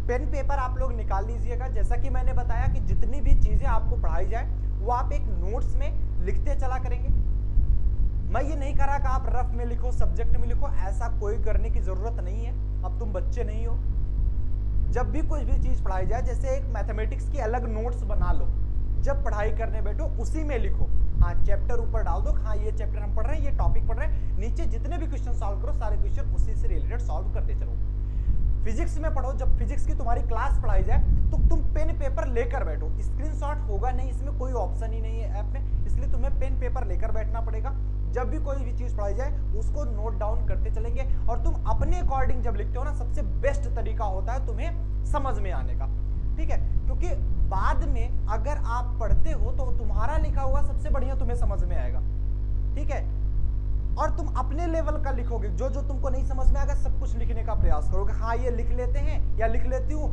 Pen paper आप लोग निकाल लीजिएगा। जैसा कि मैंने बताया कि जितनी भी चीजें आपको पढ़ाई जाए वो आप एक नोट्स में लिखते चला करेंगे। मैं ये नहीं कह रहा कि आप रफ में लिखो, सब्जेक्ट में लिखो, ऐसा कोई करने की जरूरत नहीं है। अब तुम बच्चे नहीं हो। जब भी कोई भी चीज पढ़ाई जाए, जैसे एक मैथमेटिक्स की अलग नोट्स बना लो, जब पढ़ाई करने बैठो उसी में लिखो। हाँ, चैप्टर ऊपर डाल दो, हाँ ये चैप्टर हम पढ़ रहे हैं, ये टॉपिक पढ़ रहे हैं, नीचे जितने भी क्वेश्चन सॉल्व करो सारे क्वेश्चन उसी से रिलेटेड सॉल्व करते चलो। फिजिक्स में पढ़ो, जब फिजिक्स की तुम्हारी क्लास पढ़ाई जाए तो तुम पेन पेपर लेकर बैठो। स्क्रीनशॉट होगा नहीं, इसमें कोई ऑप्शन ही नहीं है ऐप में, इसलिए तुम्हें पेन पेपर लेकर बैठना पड़ेगा। जब भी कोई भी चीज पढ़ाई जाए उसको नोट डाउन करते चलेंगे, और तुम अपने अकॉर्डिंग जब लिखते हो ना, सबसे बेस्ट तरीका होता है तुम्हें समझ में आने का। ठीक है, क्योंकि बाद में अगर आप पढ़ते हो तो तुम्हारा लिखा हुआ सबसे बढ़िया तुम्हें समझ में आएगा। ठीक है, और तुम अपने लेवल का लिखोगे, जो जो तुमको नहीं समझ में आएगा सब कुछ लिखने का प्रयास करोगे। हाँ ये लिख लेते हैं या लिख लेती हूँ,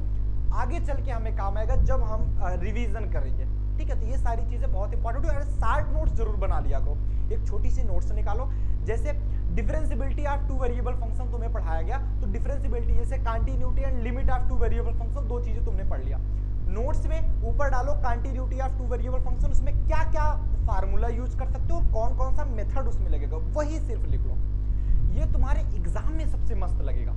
आगे चल के हमें काम आएगा जब हम रिवीजन करेंगे। ठीक है, तो ये सारी चीजें बहुत इंपॉर्टेंट है। शार्ट नोट्स जरूर बना लिया करो, एक छोटी सी नोट्स निकालो। जैसे differentiability of two variable function तुम्हें पढ़ाया गया, तो डिफरेंशियबिलिटी जैसे continuity and limit of two variable function, दो चीजें तुमने पढ़ लिया। नोट्स में ऊपर डालो continuity of two variable function, उसमें क्या क्या फार्मूला यूज कर सकते हो और कौन कौन सा मेथड उसमें लगेगा, वही सिर्फ लिख लो। ये तुम्हारे एग्जाम में सबसे मस्त लगेगा,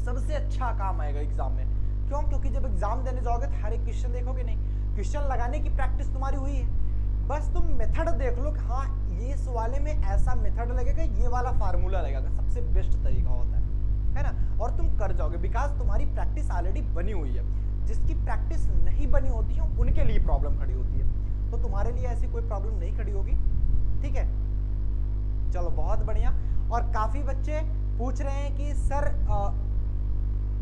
सबसे अच्छा काम आएगा एग्जाम में। क्यों? क्योंकि जब एग्जाम देने जाओगे तो हर एक क्वेश्चन देखोगे नहीं, क्वेश्चन लगाने की प्रैक्टिस तुम्हारी हुई है, बस तुम मेथड देख लो कि हाँ ये इस वाले में ऐसा मेथड लगेगा, ये वाला फार्मूला लगेगा, सबसे बेस्ट तरीका होता है ना। और तुम कर जाओगे, बिकॉज तुम्हारी प्रैक्टिस ऑलरेडी बनी हुई है। जिसकी प्रैक्टिस नहीं बनी होती है उनके लिए प्रॉब्लम खड़ी होती है, तो तुम्हारे लिए ऐसी कोई प्रॉब्लम नहीं खड़ी होगी। ठीक है, चलो बहुत बढ़िया। और काफी बच्चे पूछ रहे हैं कि सर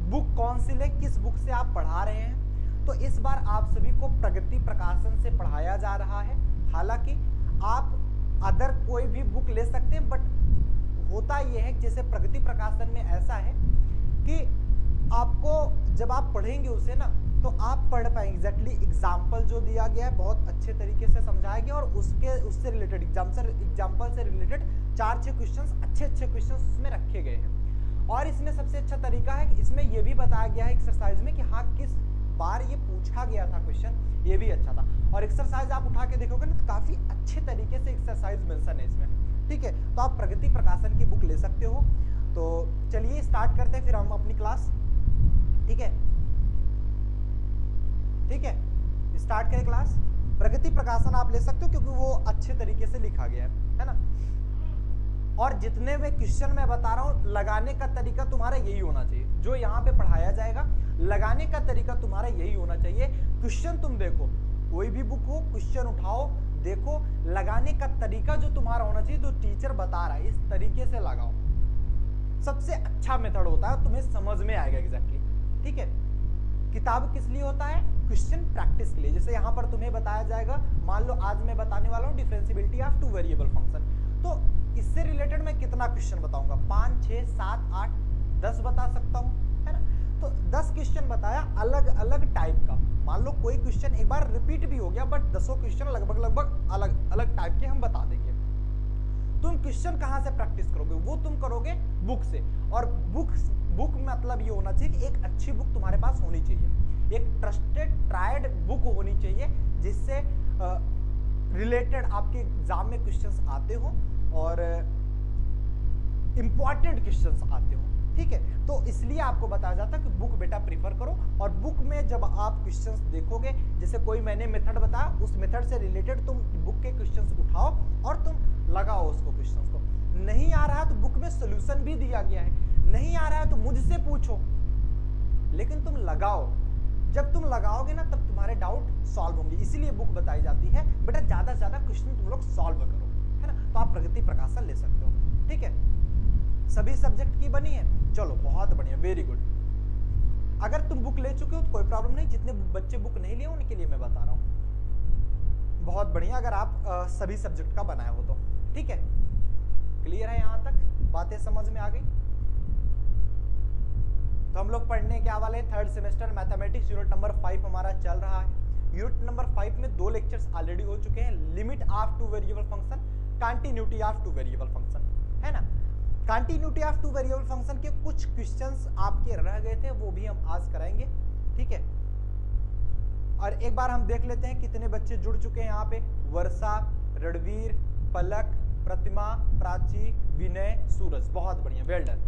बुक कौन सी ले, किस बुक से आप पढ़ा रहे हैं। तो इस बार आप सभी को प्रगति प्रकाशन से पढ़ाया जा रहा है। हालांकि आप अदर कोई भी बुक ले सकते हैं, बट होता यह है जैसे प्रगति प्रकाशन में ऐसा है कि आपको जब आप पढ़ेंगे उसे ना, तो आप पढ़ पाएंगे एग्जैक्टली एग्जाम्पल जो दिया गया है बहुत अच्छे तरीके से समझाया गया, और उससे रिलेटेड एग्जाम्पल से रिलेटेड 4-6 क्वेश्चंस, अच्छे क्वेश्चंस उसमें रखे गए हैं। और इसमें सबसे अच्छा तरीका है कि इसमें यह भी बताया गया है एक्सरसाइज में कि हाँ किस बार ये पूछा गया था क्वेश्चन, ये भी अच्छा था। और एक्सरसाइज आप उठा के देखोगे ना तो काफी अच्छे तरीके से एक्सरसाइज मेंशन है इसमें। ठीक है, तो आप प्रगति प्रकाशन की बुक ले सकते हो। तो चलिए स्टार्ट करते हैं फिर हम अपनी क्लास। ठीक है, ठीक है, स्टार्ट करें क्लास। प्रगति प्रकाशन आप ले सकते हो क्योंकि वो अच्छे तरीके से लिखा गया है ना। और जितने भी क्वेश्चन मैं बता रहा हूं, लगाने का तरीका तुम्हारा यही होना चाहिए, जो यहाँ पे पढ़ाया जाएगा लगाने का तरीका तुम्हारा यही होना चाहिए। क्वेश्चन तुम देखो, कोई भी बुक हो, क्वेश्चन उठाओ, देखो, लगाने का तरीका जो तुम्हारा होना चाहिए, तो टीचर बता रहा है इस तरीके से लगाओ, सबसे अच्छा मेथड होता है, तुम्हें समझ में आएगा एग्जैक्टली। ठीक है, किताब किस लिए होता है? क्वेश्चन प्रैक्टिस के लिए। जैसे यहाँ पर तुम्हें बताया जाएगा, मान लो आज मैं बताने वाला हूँ differentiability of two variable function, तो इससे रिलेटेड मैं कितना क्वेश्चन बताऊंगा? 5, 6, 7, 8, 10 बता सकता हूँ, है ना। तो 10 क्वेश्चन बताया अलग अलग टाइप का। मान लो कोई क्वेश्चन एक बार रिपीट भी हो गया, बट 10 क्वेश्चन लगभग अलग अलग टाइप के हम बता देंगे। तुम क्वेश्चन कहाँ से प्रैक्टिस करोगे? वो तुम करोगे बुक से। और बुक मतलब ये होना चाहिए कि एक अच्छी बुक तुम्हारे पास होनी चाहिए, एक ट्रस्टेड ट्राइड बुक होनी चाहिए, जिससे रिलेटेड आपके एग्जाम में क्वेश्चंस आते हो और इंपॉर्टेंट क्वेश्चंस आते हो। ठीक है, तो इसलिए आपको बताया जाता है कि बुक बेटा प्रीफर करो। और बुक में जब आप क्वेश्चंस देखोगे, जैसे कोई मैंने मेथड बताया, उस मेथड से रिलेटेड तुम बुक के क्वेश्चंस उठाओ और तुम लगाओ उसको, क्वेश्चंस को। नहीं आ रहा है तो बुक में सोल्यूशन भी दिया गया है, नहीं आ रहा है तो मुझसे पूछो, लेकिन तुम लगाओ। जब तुम लगाओगे ना तब तुम्हारे डाउट सॉल्व होंगे, इसीलिए बुक बताई जाती है बेटा ज्यादा से ज्यादा क्वेश्चन तुम लोग सॉल्व करो, है ना। तो आप प्रगति प्रकाशन ले सकते हो। ठीक है, सभी सब्जेक्ट की बनी है, चलो बहुत बढ़िया, वेरी गुड। अगर तुम बुक ले चुके हो तो कोई प्रॉब्लम नहीं, जितने बच्चे बुक नहीं लिए उनके लिए मैं बता रहा हूं। बहुत बढ़िया, अगर आप सभी सब्जेक्ट का बनाया हो तो। ठीक है, क्लियर है? यहां तक बातें समझ में आ गई? तो हम लोग पढ़ने क्या वाले? Third semester mathematics unit number 5 हमारा चल रहा है। यूनिट नंबर 5 में 2 लेक्चर्स ऑलरेडी हो चुके हैं, limit of two variable function, continuity of two variable function, है ना। Continuity of two variable function के कुछ क्वेश्चंस आपके रह गए थे, वो भी हम आज कराएंगे, ठीक है। और एक बार हम देख लेते हैं कितने बच्चे जुड़ चुके हैं यहाँ पे। वर्षा, रणवीर, पलक, प्रतिमा, प्राची, विनय, सूरज, बहुत बढ़िया, वेल डन,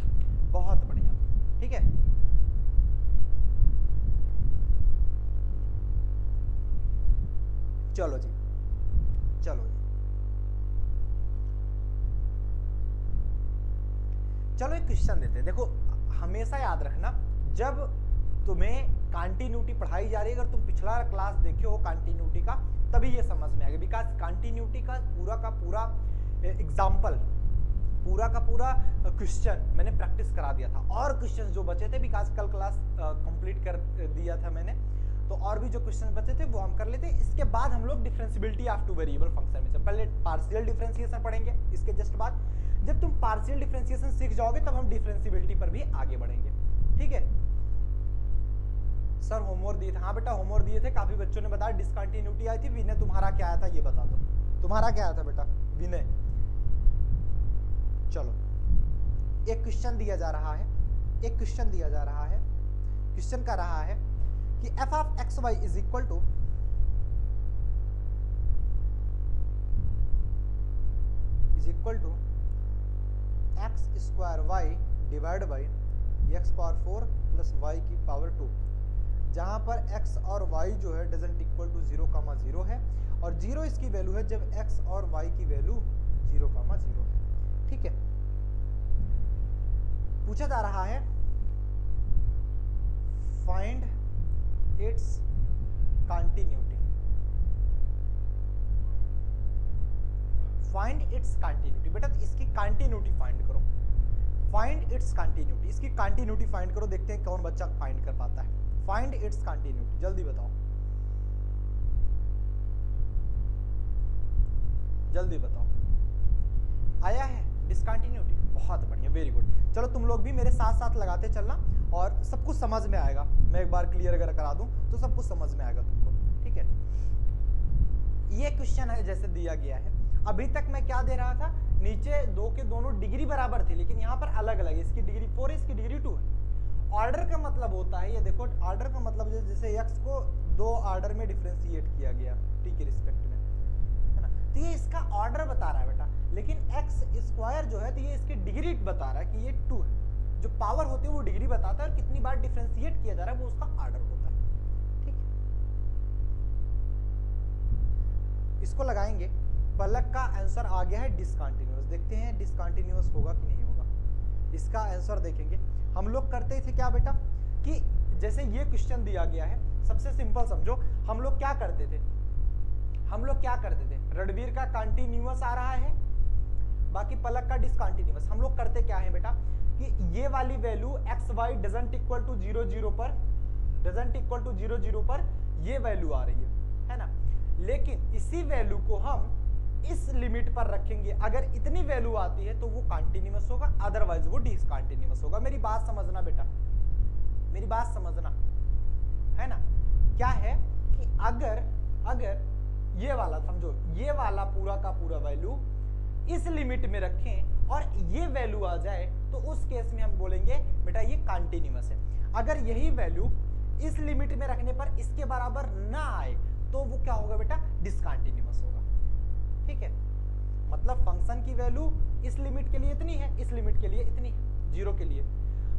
बहुत बढ़िया, ठीक है। चलो जी, चलो जी, चलो एक क्वेश्चन देते हैं। देखो हमेशा याद रखना, जब तुम्हें कंटिन्यूटी पढ़ाई जा रही है, अगर तुम पिछला क्लास देखे हो कंटिन्यूटी का, तभी ये समझ में आएगा, बिकॉज कंटिन्यूटी का पूरा एग्जाम्पल, पूरा का पूरा क्वेश्चन मैंने प्रैक्टिस करा दिया था, और क्वेश्चन जो बचे थे, बिकॉज कल क्लास कंप्लीट कर दिया था मैंने, तो और भी जो क्वेश्चन बचे थे वो हम कर लेते। इसके बाद हम लोग differentiability of two variable function में, पहले पार्शियल डिफरेंशिएशन पढ़ेंगे, इसके जस्ट बाद जब तुम पार्शियल डिफरेंशिएशन सीख जाओगे तब हम डिफरेंशिएबिलिटी पर भी आगे बढ़ेंगे, ठीक है। सर होमवर्क दिए थे, हाँ बेटा होमवर्क दिए थे, काफी बच्चों ने बताया डिसकंटिन्यूटी आई थी। विनय तुम्हारा क्या आया था ये बता दो, तुम्हारा क्या आया था बेटा विनय? चलो एक क्वेश्चन दिया जा रहा है, एक क्वेश्चन दिया जा रहा है, क्वेश्चन का रहा है कि f of x y is equal to x square y divide by x power 4 plus y की पावर 2, जहां पर x और y जो है डजंट इक्वल टू 0,0 है, और 0 इसकी वैल्यू है जब x और y की वैल्यू 0,0 है, ठीक है। पूछा जा रहा है find its continuity, find its continuity. बेटा तो इसकी कंटिन्यूटी फाइंड करो, फाइंड इट्स कंटिन्यूटी, इसकी कंटिन्यूटी फाइंड करो, देखते हैं कौन बच्चा फाइंड कर पाता है। फाइंड इट्स कंटिन्यूटी, जल्दी बताओ, जल्दी बताओ, आया है डिसकंटिन्यूटी? बहुत बढ़िया, वेरी गुड। चलो तुम लोग भी मेरे साथ साथ लगाते चलना और सब कुछ समझ में आएगा। मैं एक बार क्लियर अगर करा दूं तो सब कुछ समझ में आएगा तुमको, ठीक है। ये क्वेश्चन है जैसे दिया गया है, अभी तक मैं क्या दे रहा था, नीचे दो के दोनों डिग्री बराबर थे, लेकिन यहाँ पर अलग अलग है, इसकी डिग्री 4 है, इसकी डिग्री 2 है। ऑर्डर का मतलब होता है, ये देखो ऑर्डर का मतलब जैसे x को 2 ऑर्डर में डिफरेंशिएट किया गया t के रिस्पेक्ट में, है ना, तो ये इसका ऑर्डर बता रहा है बेटा, लेकिन x स्क्वायर जो है तो ये इसकी डिग्री बता रहा है कि ये 2 है। जो पावर होती है वो डिग्री बताता है, और कितनी बार डिफरेंशिएट किया जा रहा है वो उसका ऑर्डर होता है, ठीक है। इसको लगाएंगे, पलक का आंसर आ गया है डिसकंटिन्यूअस, देखते हैं डिसकंटिन्यूअस होगा कि नहीं होगा। इसका आंसर देखेंगे, हम लोग करते थे क्या बेटा कि जैसे ये क्वेश्चन दिया गया है, सबसे सिंपल समझो, हम लोग क्या करते थे, रणवीर का कंटिन्यूअस आ रहा है, बाकी पलक का डिसकंटिन्यूअस। हम लोग करते क्या है बेटा कि ये वाली value x y doesn't equal to 0,0 पर ये वैल्यू आ रही है ना, लेकिन इसी वैल्यू को हम इस लिमिट पर रखेंगे, अगर इतनी वैल्यू आती है तो वो कंटिन्यूअस होगा, अदरवाइज वो डिसकंटिन्यूअस होगा। मेरी बात समझना बेटा, मेरी बात समझना, है ना। क्या है कि अगर ये वाला समझो, ये वाला पूरा का पूरा वैल्यू इस लिमिट में रखें और ये वैल्यू आ जाए तो उस केस में हम बोलेंगे बेटा ये कंटिन्यूअस है। अगर यही वैल्यू इस लिमिट में रखने पर इसके बराबर ना आए तो वो क्या होगा बेटा, डिसकंटिन्यूअस होगा, ठीक है। मतलब फंक्शन की वैल्यू इस लिमिट के लिए इतनी है, इस लिमिट के लिए इतनी है, 0 के लिए,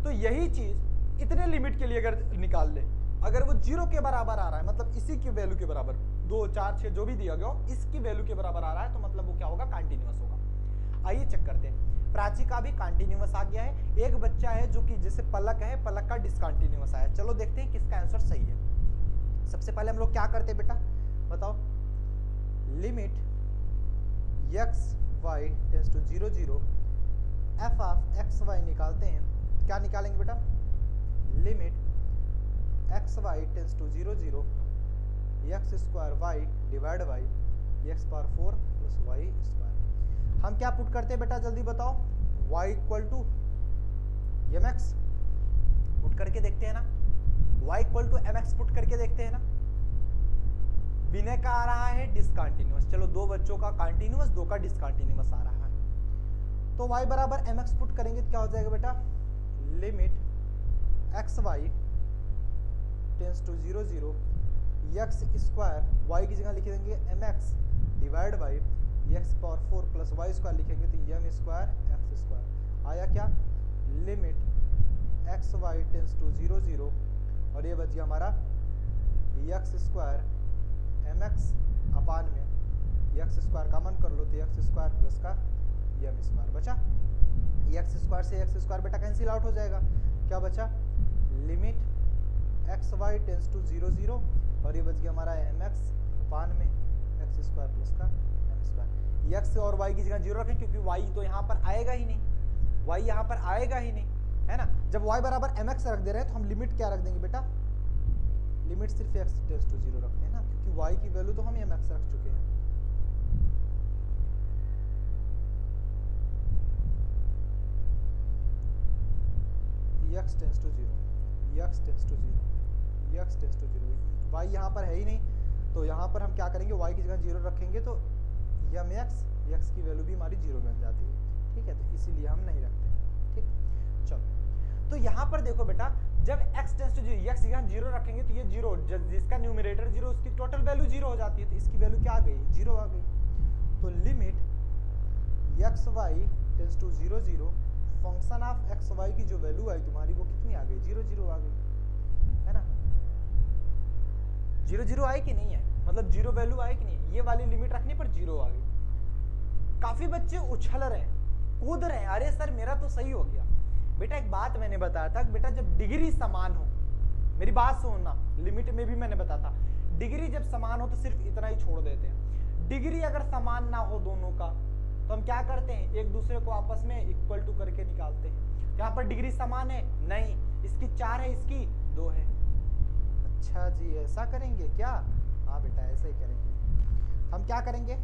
तो यही चीज इतने लिमिट के लिए अगर निकाल ले, अगर वो 0 के बराबर आ रहा है, मतलब इसी की वैल्यू के बराबर, 2, 4, 6 जो भी दिया गया हो, इसकी वैल्यू के बराबर आ रहा है, तो मतलब वो क्या होगा, कंटिन्यूअस होगा। आइए चेक करते हैं, प्राची का भी कंटिन्यूअस आ गया है, एक बच्चा है जो कि जैसे पलक है, पलक का डिसकंटिन्यूअस आया। चलो देखते हैं किसका आंसर सही है। सबसे पहले हम लोग क्या करते हैं बेटा, बताओ, limit x y tends to 0,0 f of x y निकालते हैं, क्या निकालेंगे बेटा, limit x y tends to 0,0 x square y divide by x power 4 plus y square. हम क्या पुट करते हैं बेटा, जल्दी बताओ, y equal to mx put करके देखते हैं ना, y equal to mx put करके देखते हैं ना। विनय का आ रहा है डिसकंटिन्यूअस, चलो 2 बच्चों का कंटिन्यूअस, 2 का डिसकंटिन्यूअस आ रहा है। तो y बराबर mx पुट करेंगे तो क्या हो जाएगा बेटा, limit x y tends to 0 0 x square, y की जगह लिख देंगे mx divide by x power 4 plus y square लिखेंगे तो m स्क्वायर एक्स स्क्वायर आया क्या, limit x y tends to 0 0 और ये बच गया हमारा एक्स स्क्वायर mx अपान में एक्स स्क्वायर कॉमन कर लो तो एक्स स्क्वायर प्लस का एम स्क्वायर बचा, एक्स स्क्वायर से एक्स स्क्वायर बेटा कैंसिल आउट हो जाएगा, क्या बचा, limit x y tends to 0 0 और ये बच गया हमारा एम एक्स अपान में एक्स स्क्वायर प्लस का एम स्क्वायर। एक्स और वाई की जगह 0 रखें क्योंकि वाई तो यहाँ पर आएगा ही नहीं, वाई यहाँ पर आएगा ही नहीं, है ना। जब वाई बराबर एम एक्स रख दे रहे हैं तो हम लिमिट क्या रख देंगे बेटा, लिमिट सिर्फ एक्स टेंस टू 0 रखते हैं ना, क्योंकि वाई की वैल्यू तो हम एम एक्स रख चुके हैं। x tends to 0 x tends to 0 x tends to 0, y यहाँ पर है ही नहीं तो यहाँ पर हम क्या करेंगे, y की जगह 0 रखेंगे तो यम x की वैल्यू भी हमारी 0 बन जाती है, ठीक है, तो इसीलिए हम नहीं रखते, ठीक। चलो तो यहाँ पर देखो बेटा, जब x टेंस टू 0 x यहाँ 0 रखेंगे तो ये 0, जिसका न्यूमरेटर 0 उसकी टोटल वैल्यू 0 हो जाती है, तो इसकी वैल्यू क्या आ गई, 0 आ गई। तो limit x y tends to 0 0 function of x y की जो वैल्यू आई तुम्हारी वो कितनी आ गई, 0 0 आ गई, है ना। 0 0 आई कि नहीं है, मतलब 0 वैल्यू आई कि नहीं, ये वाली लिमिट रखने पर 0 आ गई। काफी बच्चे उछल रहे हैं, कूद रहे हैं, अरे सर मेरा तो सही हो गया। बेटा एक बात मैंने बताया था, बेटा जब डिग्री समान हो, मेरी बात सुनना, लिमिट में भी मैंने बताया था, डिग्री जब समान हो तो सिर्फ इतना ही छोड़ देते हैं। डिग्री अगर समान ना हो दोनों का तो हम क्या करते हैं, एक दूसरे को आपस में इक्वल टू करके निकालते हैं। यहाँ पर डिग्री समान है, नहीं, इसकी 4 है, इसकी 2 है। अच्छा जी ऐसा करेंगे क्या, हाँ बेटा ऐसा ही करेंगे। हम क्या करेंगे,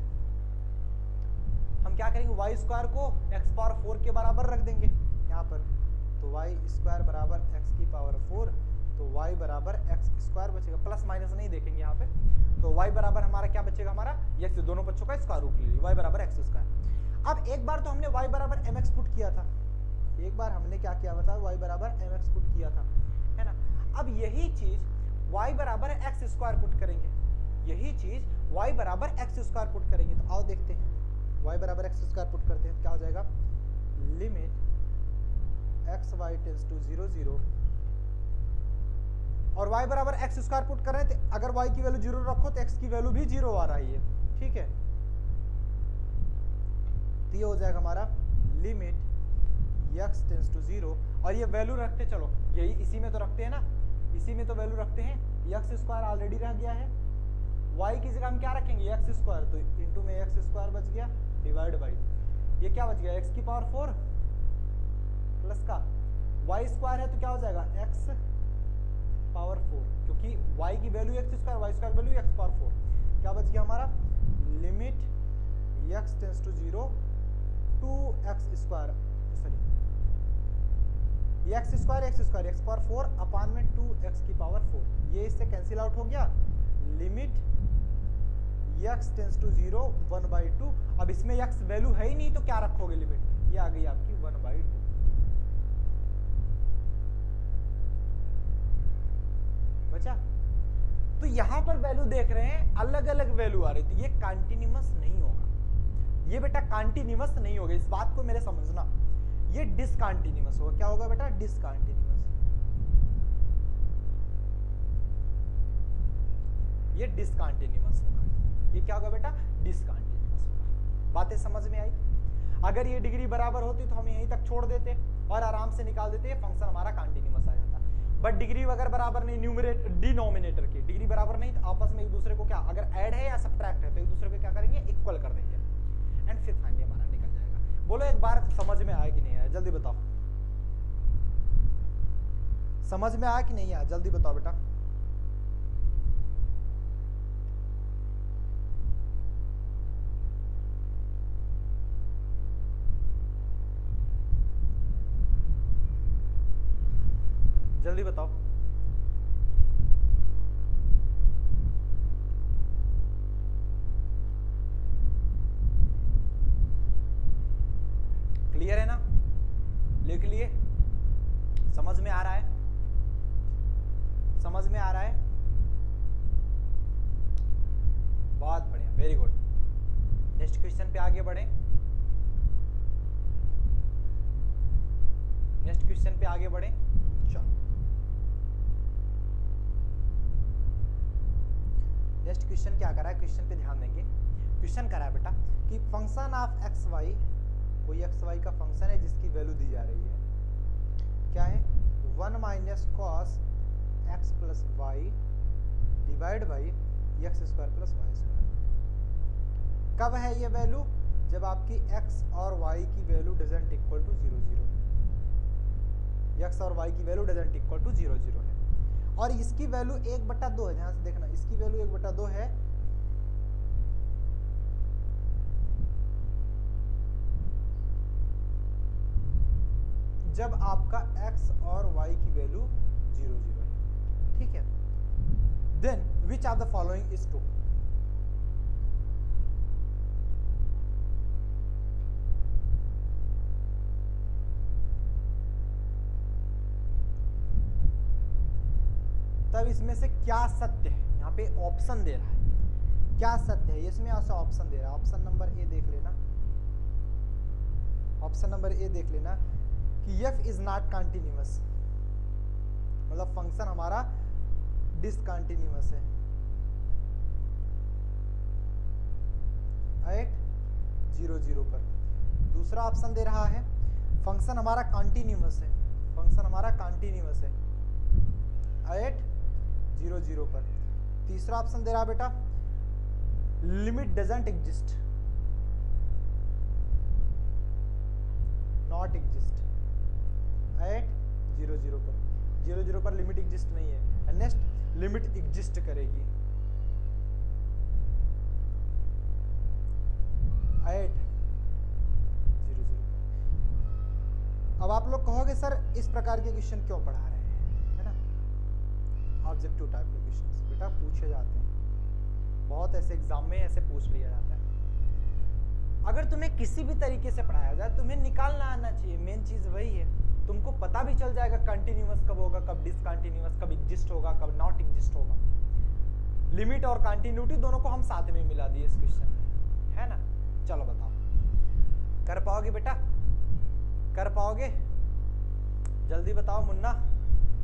हम क्या करेंगे, वाई स्क्वायर को एक्स पावर 4 के बराबर रख देंगे यहाँ पर, तो वाई स्क्वायर बराबर एक्स की पावर 4, तो वाई बराबर एक्स स्क्वायर बचेगा, प्लस माइनस नहीं देखेंगे यहाँ पे, तो वाई बराबर हमारा क्या बचेगा, हमारा एक्स, दोनों बच्चों का स्क्वायर रूट ले लीजिए, वाई बराबर एक्स स्क्वायर। अब एक बार तो हमने y बराबर एम एक्स पुट किया था, एक बार हमने क्या किया बता, y बराबर एम एक्स पुट किया था, है ना। अब यही चीज y बराबर एक्स स्क्वायर पुट करेंगे, यही चीज y बराबर एक्स स्क्वायर पुट करेंगे, तो आओ देखते हैं, y बराबर एक्स स्क्वायर पुट करते हैं, क्या हो जाएगा, limit x y tends to 0 0 और y बराबर एक्स स्क्वायर पुट कर रहे हैं, तो अगर y की वैल्यू 0 रखो तो x की वैल्यू भी 0 आ रही है, ठीक है। ये हो जाएगा हमारा लिमिट x टेंस टू 0 और ये वैल्यू रखते चलो, यही इसी में तो रखते हैं ना, इसी में तो वैल्यू रखते हैं, x स्क्वायर ऑलरेडी रह गया है, y की जगह हम क्या रखेंगे, x स्क्वायर, तो इनटू में x स्क्वायर बच गया डिवाइड बाई ये क्या बच गया, x की पावर 4 प्लस का y स्क्वायर है तो क्या हो जाएगा, x पावर 4, क्योंकि y की value x square, y square value x power 4, क्या बच गया हमारा, limit x tends to 0 2x square, sorry x square x power 4 upon में 2x की पावर 4, ये इससे कैंसिल आउट हो गया, लिमिट x टेंस टू 0 1/2, अब इसमें x वैल्यू है ही नहीं तो क्या रखोगे लिमिट, ये आ गई आपकी 1/2, बचा। तो यहां पर वैल्यू देख रहे हैं अलग अलग वैल्यू आ रही, तो ये कंटिन्यूअस नहीं होगा, ये बेटा कंटिन्यूअस नहीं होगा, इस बात को मेरे समझना, ये डिसकंटिन्यूअस होगा, क्या होगा बेटा, डिसकंटिन्यूअस, ये डिसकंटिन्यूअस होगा, ये क्या होगा बेटा, डिसकंटिन्यूअस होगा। बातें समझ में आई, अगर ये डिग्री बराबर होती तो हम यहीं तक छोड़ देते और आराम से निकाल देते, फंक्शन हमारा कंटिन्यूअस आ जाता, बट डिग्री अगर बराबर नहीं, न्यूमरेटर डिनोमिनेटर की डिग्री बराबर नहीं, तो आपस में एक दूसरे को क्या, अगर ऐड है या सब्ट्रैक्ट है तो एक दूसरे को क्या करेंगे, इक्वल कर देंगे, एंड फिर फाइनली हमारा निकल जाएगा। बोलो एक बार समझ में आया कि नहीं आया, जल्दी बताओ, समझ में आया कि नहीं आया, जल्दी बताओ बेटा। जल्दी बताओ, क्लियर है ना? लिख लिए? समझ में आ रहा है? समझ में आ रहा है? बहुत बढ़िया, वेरी गुड। नेक्स्ट क्वेश्चन पे आगे बढ़े। नेक्स्ट क्वेश्चन पे आगे बढ़े। चलो नेक्स्ट क्वेश्चन क्या करा है, क्वेश्चन पे ध्यान देंगे। क्वेश्चन करा है बेटा कि फंक्शन ऑफ एक्स वाई, कोई एक्स वाई का फंक्शन है जिसकी वैल्यू दी जा रही है, क्या है 1 minus cos x plus y divide by x square plus y square. कब है ये वैल्यू? जब आपकी x और y की value doesn't equal to 0 0, x और y की वैल्यू डजंट इक्वल टू 0 0 है, और इसकी वैल्यू 1/2 है। ध्यान से देखना, इसकी वैल्यू 1/2 है। जब आपका x और y की वैल्यू 0 0 है, ठीक है। Then which of the following is true? तब इसमें से क्या सत्य है? यहाँ पे ऑप्शन दे रहा है, क्या सत्य है इसमें? ऐसा ऑप्शन दे रहा है। ऑप्शन नंबर ए देख लेना, ऑप्शन नंबर ए देख लेना कि f इज नॉट कंटिन्यूअस, मतलब फंक्शन हमारा डिसकंटिन्यूअस है एट 0 0 पर। दूसरा ऑप्शन दे रहा है फंक्शन हमारा कंटिन्यूअस है, फंक्शन हमारा कंटिन्यूअस है एट 0 0 पर। तीसरा ऑप्शन दे रहा बेटा limit doesn't exist, not exist at 0 0 पर। 0 0 पर लिमिट एग्जिस्ट नहीं है, नेक्स्ट लिमिट एग्जिस्ट करेगी एट 0 0 पर। अब आप लोग कहोगे सर इस प्रकार के क्वेश्चन क्यों पढ़ा रहे हैं, है ना? ऑब्जेक्टिव टाइप के क्वेश्चंस बेटा पूछे जाते हैं, बहुत ऐसे एग्जाम में ऐसे पूछ लिया जाता है। अगर तुम्हें किसी भी तरीके से पढ़ाया जाए, तुम्हें निकालना आना चाहिए, मेन चीज वही है। तुमको पता भी चल जाएगा कंटिन्यूअस कब होगा, कब डिसकंटिन्यूअस, कब एग्जिस्ट होगा, कब नॉट एग्जिस्ट होगा। लिमिट और कंटिन्यूटी दोनों को हम साथ में मिला दिए इस क्वेश्चन में, है ना? चलो बताओ, कर पाओगे बेटा? कर पाओगे? जल्दी बताओ मुन्ना,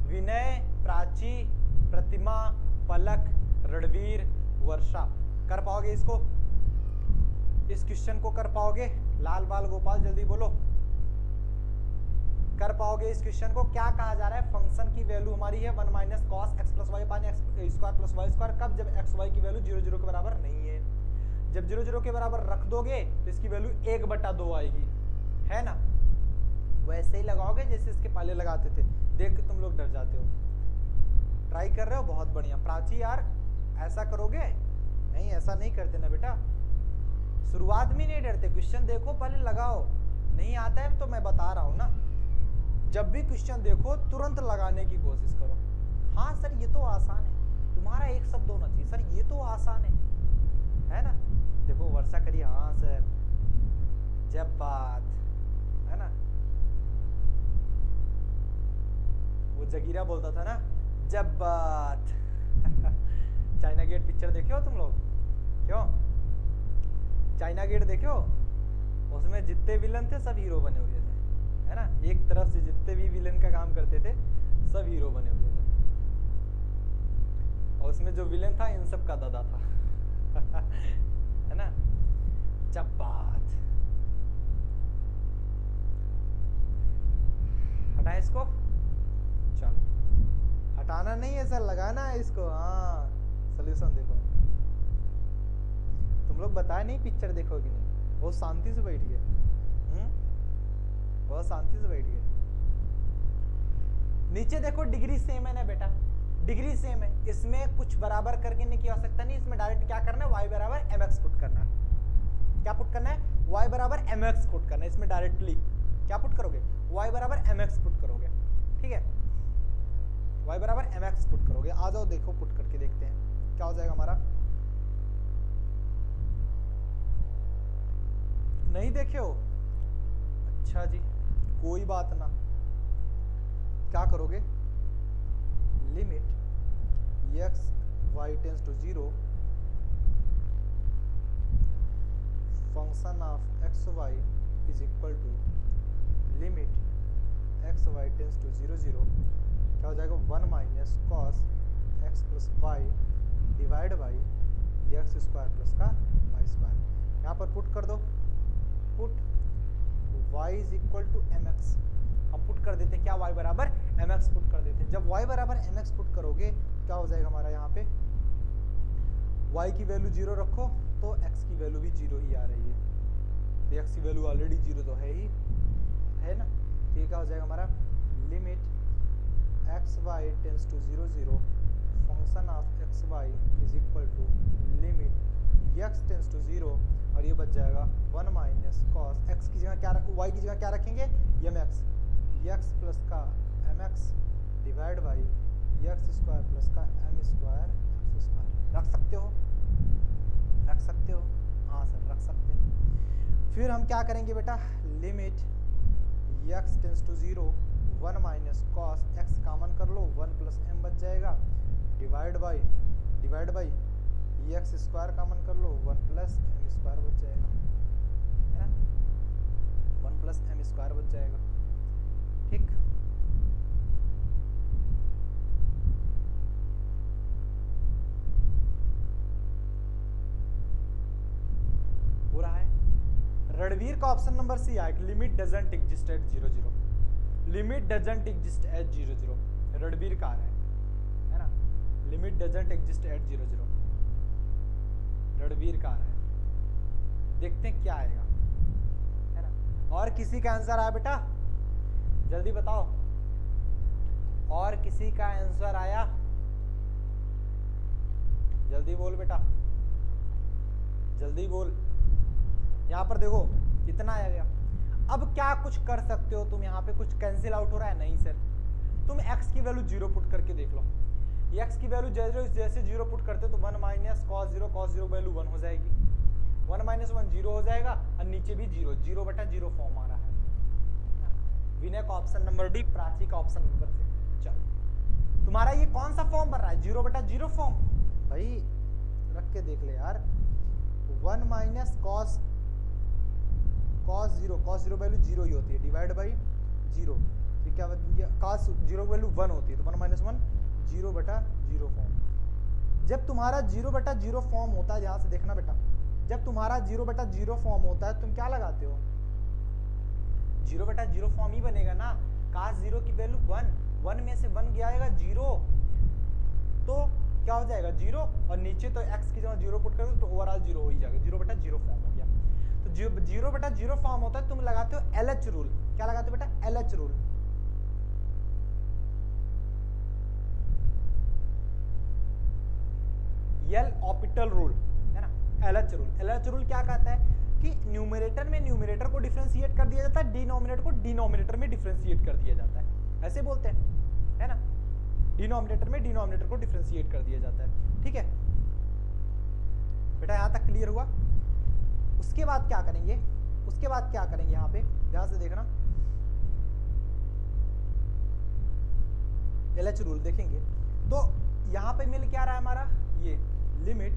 विनय, प्राची, प्रतिमा, पलक, रणवीर, वर्षा, कर पाओगे इसको? इस क्वेश्चन को कर पाओगे? लाल बाल गोपाल जल्दी बोलो, कर पाओगे इस क्वेश्चन को? क्या कहा जा रहा है? फंक्शन की वैल्यू हमारी है 1 minus cos x plus y पान x square plus y square. कब? जब एक्स वाई की वैल्यू 0 0 के बराबर नहीं है। जब 0 0 के बराबर रख दोगे तो इसकी वैल्यू 1/2 आएगी, है ना? वैसे ही लगाओगे जैसे इसके पहले लगाते थे। देख के तुम लोग डर जाते हो, ट्राई कर रहे हो, बहुत बढ़िया। प्राची यार ऐसा करोगे? नहीं, ऐसा नहीं करते ना बेटा, शुरुआत में नहीं डरते। क्वेश्चन देखो पहले लगाओ, नहीं आता है तो मैं बता रहा हूं ना, जब भी क्वेश्चन देखो तुरंत लगाने की कोशिश करो। हाँ सर ये तो आसान है, तुम्हारा एक शब्द होना चाहिए, सर ये तो आसान है ना? देखो वर्षा करिए, हाँ सर, जब बात है ना, वो जगीरा बोलता था ना, जब बात चाइना गेट पिक्चर देखे हो तुम लोग? क्यों? चाइना गेट देखे हो? उसमें जितने विलन थे सब हीरो बने हुए थे, है ना? एक तरफ से जितने भी विलन का काम करते थे सब हीरो बने हुए थे, और उसमें जो विलन था इन सब का दादा था है ना? जब बात, हटा इसको, चलो हटाना नहीं है सर, लगाना है इसको। हाँ सोल्यूशन देखो, तुम लोग बताए नहीं पिक्चर देखोगे नहीं, बहुत शांति से बैठ गए, बहुत शांति से बैठ गए। नीचे देखो डिग्री सेम है ना बेटा, डिग्री सेम है, इसमें कुछ बराबर करने की आवश्यकता नहीं, इसमें डायरेक्ट क्या करना है, y बराबर mx पुट करना है। क्या पुट करना है? y बराबर mx पुट करना है। इसमें डायरेक्टली क्या पुट करोगे? y बराबर mx पुट करोगे, ठीक है? y बराबर mx पुट करोगे। आ जाओ देखो, पुट करके देखते हैं क्या हो जाएगा हमारा। नहीं देखे हो? अच्छा जी, कोई बात ना। क्या करोगे, limit x y tends to 0 function of x y is equal to limit x y tends to 0 0, क्या हो जाएगा 1 minus cos x plus y divide by x square plus का वाई स्क्वायर। यहाँ पर पुट कर दो, put y is equal to m x, हम put कर देते हैं क्या, y बराबर एम एक्स पुट कर देते हैं। जब y बराबर एम एक्स पुट करोगे क्या हो जाएगा हमारा, यहाँ पे y की वैल्यू 0 रखो तो x की वैल्यू भी 0 ही आ रही है, तो x की वैल्यू ऑलरेडी 0 तो है ही, है ना। तो ये क्या हो जाएगा हमारा, limit x y tends to 0 0 function of x y is equal to limit x tends to 0, और ये बच जाएगा 1 माइनस कॉस एक्स की जगह क्या वाई की जगह क्या रखेंगे, एम एक्स, एक्स प्लस का m x divide by x square plus का एम स्क्वायर एक्स स्क्वायर। रख सकते हो, रख सकते हो, हाँ सर रख सकते हैं। फिर हम क्या करेंगे बेटा, limit x tends to 0 1 minus cos x common कर लो, 1 प्लस एम बच जाएगा divide by x square common कर लो, 1 प्लस एम स्क्वायर बच जाएगा, है ना, 1 प्लस एम स्क्वायर बच जाएगा। ठीक, हो रहा है। रणवीर का ऑप्शन नंबर सी आएगा, limit doesn't exist at 0 0, limit doesn't exist at 0 0, Ranveer का आ रहा है ना, limit doesn't exist at 0 0, Ranveer का आ रहा है। देखते हैं क्या आएगा, है ना। और किसी का आंसर आया बेटा, जल्दी बताओ, और किसी का आंसर आया, जल्दी बोल बेटा, जल्दी बोल। यहां पर देखो इतना आया गया। अब क्या कुछ कर सकते हो तुम, यहाँ पे कुछ कैंसिल आउट हो रहा है, नहीं सर, तुम x की वैल्यू 0 पुट करके देख लो। x की वैल्यू जैसे 0 पुट करते हो तो 1 माइनस कॉस 0 वैल्यू 1 हो जाएगी, 1 माइनस 1 0 हो जाएगा, और नीचे भी 0 0 बटा 0 फॉर्म आ रहा है। विनय का ऑप्शन नंबर डी, प्राची का ऑप्शन नंबर सी। चलो तुम्हारा ये कौन सा फॉर्म बन रहा है, 0 बटा 0 फॉर्म, भाई रख के देख ले यार। 1 माइनस कॉस 0 वैल्यू 0 ही होती है, डिवाइड बाई 0, ये क्या कॉस 0 वैल्यू 1 होती है, तो 1 माइनस 1 0 बटा 0 फॉर्म। जब तुम्हारा 0 बटा 0 फॉर्म होता है, ध्यान से देखना बेटा, जब तुम्हारा 0 बटा 0 फॉर्म होता है तुम क्या लगाते हो, 0 बटा 0 फॉर्म ही बनेगा ना। cos 0 की वैल्यू 1 में से 1 गया आएगा 0, तो क्या हो जाएगा 0, और नीचे तो x की जगह 0 पुट करोगे तो ओवरऑल 0 हो ही जाएगा, 0 बटा 0 फॉर्म हो गया। तो 0 बटा 0 फॉर्म होता है, तुम लगाते हो LH रूल। क्या लगाते हो बेटा, LH रूल। एल ऑपिटल रूल, है ना, LH रूल। LH रूल क्या कहता है कि न्यूमरेटर में न्यूमरेटर को डिफरेंशिएट कर दिया जाता है, डिनोमिनेटर को डिनोमिनेटर में डिफरेंशिएट कर दिया जाता है, ऐसे बोलते हैं, है ना, डिनोमिनेटर में डिनोमिनेटर को डिफरेंशिएट कर दिया जाता है। ठीक है बेटा, यहां तक क्लियर हुआ। उसके बाद क्या करेंगे, उसके बाद क्या करेंगे, यहाँ पे ध्यान से देखना, LH रूल देखेंगे तो यहाँ पे मिल क्या रहा है हमारा, ये limit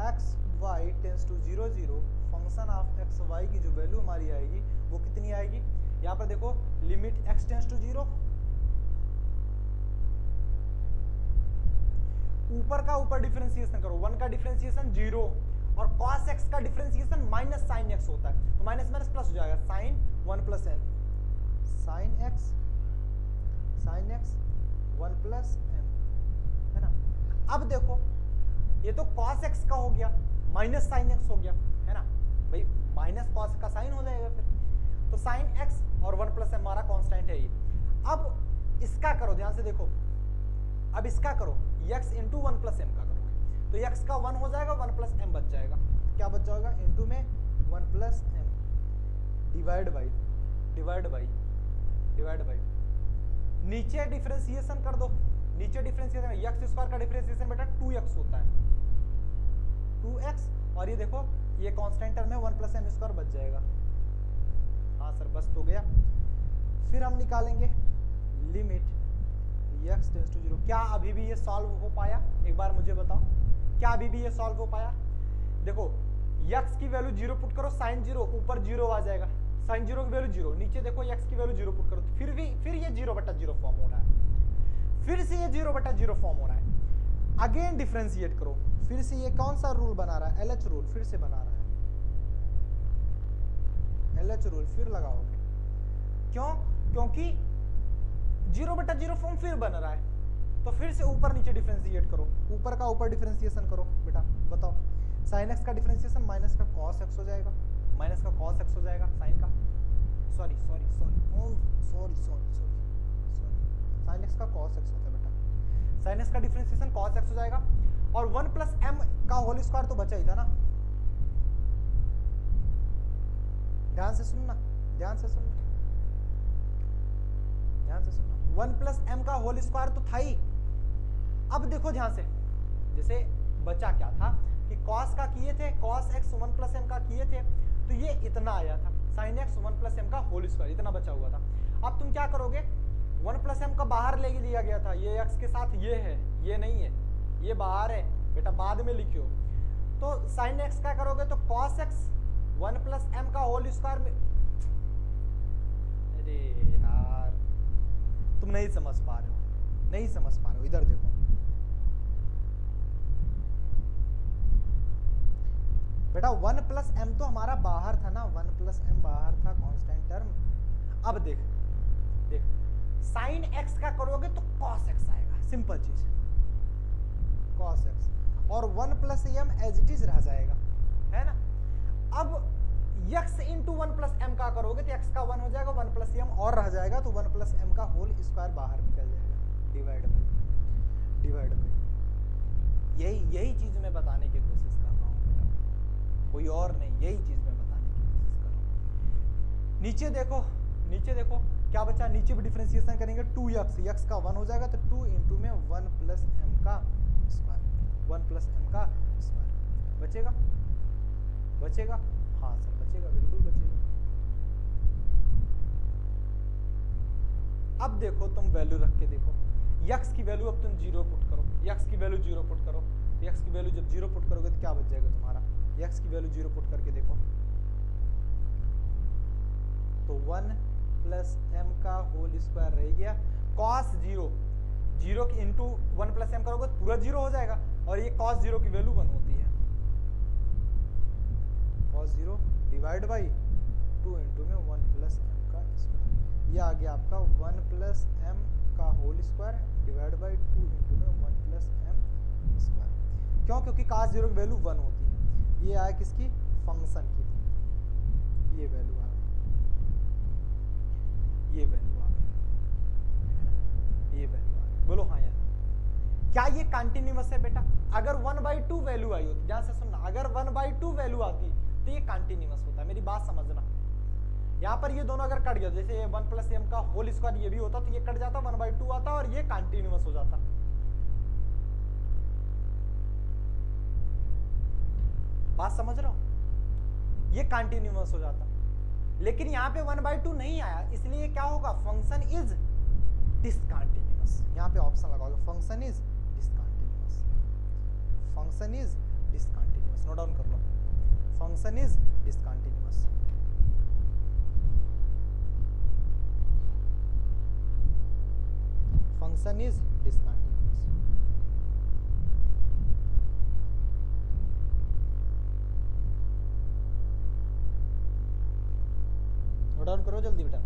x y tends to 0 0 function of x y की जो वैल्यू हमारी आएगी वो कितनी आएगी, यहाँ पर देखो लिमिट एक्स टेंस टू 0, ऊपर का ऊपर डिफरेंशिएशन करो, 1 का डिफरेंशिएशन 0 और cos x का डिफरेंशिएशन माइनस साइन x होता है, तो माइनस माइनस प्लस हो जाएगा, sine 1 plus n, sine x 1 plus n, है ना। अब देखो ये तो cos x का हो गया, माइनस साइन x हो गया, है ना भाई, माइनस cos का साइन हो जाएगा फिर, तो साइन x और 1 प्लस m हमारा कांस्टेंट है ये। अब इसका करो, ध्यान से देखो, अब इसका करो x इंटू 1 प्लस m का करोगे तो x का 1 हो जाएगा, 1 प्लस m बच जाएगा, क्या बच जाएगा, इंटू में 1 प्लस m डिवाइड बाई नीचे डिफरेंशिएशन कर दो, नीचे डिफरेंशिएशन x स्क्वायर का डिफरेंशिएशन बेटा 2x होता है, 2x, और ये देखो ये कांस्टेंट टर्म है 1 प्लस m स्क्वायर बच जाएगा, हाँ सर बस तो गया। फिर हम निकालेंगे लिमिट x टेंड्स टू 0। क्या अभी भी ये सॉल्व हो पाया? एक बार मुझे बताओ, क्या अभी भी ये सॉल्व हो पाया? देखो x की वैल्यू 0 पुट करो, साइन 0 ऊपर 0 आ जाएगा, साइन 0 की वैल्यू 0, नीचे देखो x की वैल्यू 0 पुट करो, तो फिर ये 0/0 फॉर्म हो रहा है, फिर से ये 0/0 फॉर्म हो रहा है। अगेन डिफरेंशिएट करो, फिर से ये कौन सा रूल बना रहा है? LH रूल फिर से बना रहा है, LH रूल फिर लगाओगे। क्यों? क्योंकि 0/0 फॉर्म फिर बन रहा है, तो फिर से ऊपर नीचे डिफरेंशिएट करो, ऊपर का ऊपर डिफरेंशिएशन करो। बेटा बताओ, साइन एक्स का डिफरेंशिएशन माइनस का कॉस एक्स हो जाएगा, माइनस का कॉस एक्स हो जाएगा, साइन का सॉरी साइन एक्स का कॉस एक्स होता है बेटा, साइन एक्स का डिफरेंशिएशन कॉस एक्स हो जाएगा, और 1 प्लस एम का होल स्क्वायर तो बचा ही था ना। ध्यान से सुनना, ध्यान से सुनना, ध्यान से सुनना, 1 प्लस एम का होल स्क्वायर तो था ही। अब देखो ध्यान से, जैसे बचा क्या था कि cos का किए थे, cos x 1 प्लस एम का किए थे, तो ये इतना आया था, sin x 1 प्लस एम का होल स्क्वायर इतना बचा हुआ था। अब तुम क्या करोगे, 1 प्लस एम का बाहर ले लिया गया था, ये x के साथ ये है, ये नहीं है, ये बाहर है बेटा, बाद में लिखियो। तो sin x क्या करोगे, तो cos x 1 प्लस एम का होल स्क्वायर में, अरे यार तुम नहीं समझ पा रहे हो, नहीं समझ पा रहे हो, इधर देखो बेटा, 1 प्लस एम तो हमारा बाहर था ना, 1 प्लस एम बाहर था कांस्टेंट टर्म। अब देख देख, साइन एक्स का करोगे तो कॉस एक्स आएगा, सिंपल चीज, कॉस एक्स, और 1 plus m as it is रह जाएगा, है ना। अब x इंटू 1 प्लस एम का करोगे तो x का 1 हो जाएगा, 1 प्लस एम और रह जाएगा, तो 1 प्लस एम का होल स्क्वायर बाहर निकल जाएगा, डिवाइड बाई। यही चीज मैं बताने की कोशिश कर रहा हूँ बेटा, कोई और नहीं, यही चीज मैं बताने की कोशिश कर रहा हूँ। नीचे देखो क्या बचा, नीचे भी डिफरेंशिएशन करेंगे, 2x, x का 1 हो जाएगा, तो 2 इंटू में 1 प्लस एम का स्क्वायर, 1 प्लस एम का स्क्वायर बचेगा, हाँ सर बचेगा, बिल्कुल बचेगा। अब देखो तुम वैल्यू रख के देखो, x की वैल्यू अब तुम 0 पुट करो, x की वैल्यू 0 पुट करो, x की वैल्यू जब 0 पुट करोगे तो क्या बच जाएगा तुम्हारा, x की वैल्यू 0 पुट करके देखो, तो 1 प्लस एम का होल स्क्वायर रह गया, cos 0 की इंटू 1 प्लस एम करोगे तो पूरा 0 हो जाएगा, और ये cos 0 की वैल्यू 1 होती है, cos 0 डिवाइड बाई 2 इंटू में 1 प्लस एम का स्क्वायर, ये आ गया आपका 1 प्लस एम का whole square divide by 2 into में 1 प्लस एम स्क्वायर। क्यों? क्योंकि cos 0 की वैल्यू 1 होती है। ये आया किसकी? फंक्शन की, ये वैल्यू आ गई, ये वैल्यू आ गई, है ना, ये वैल्यू आ गई। बोलो हाँ या ना। क्या ये कंटिन्यूअस है बेटा? अगर 1/2 वैल्यू आई होती, ध्यान से सुनना, अगर 1/2 वैल्यू आती तो ये कंटिन्यूअस होता है, मेरी बात समझना। यहाँ पर ये दोनों अगर कट गया, जैसे ये 1 प्लस एम का होल स्क्वायर ये भी होता तो ये कट जाता, 1/2 आता और ये कंटिन्यूअस हो जाता। बात समझ रहे हो? ये कंटिन्यूअस हो जाता, लेकिन यहाँ पे 1/2 नहीं आया, इसलिए क्या होगा, फंक्शन इज डिसकंटिन्यूअस। यहाँ पे ऑप्शन लगाओगे, function is discontinuous, function is discontinuous, note down कर लो, function is discontinuous. Function is discontinuous. Note down करो जल्दी बेटा।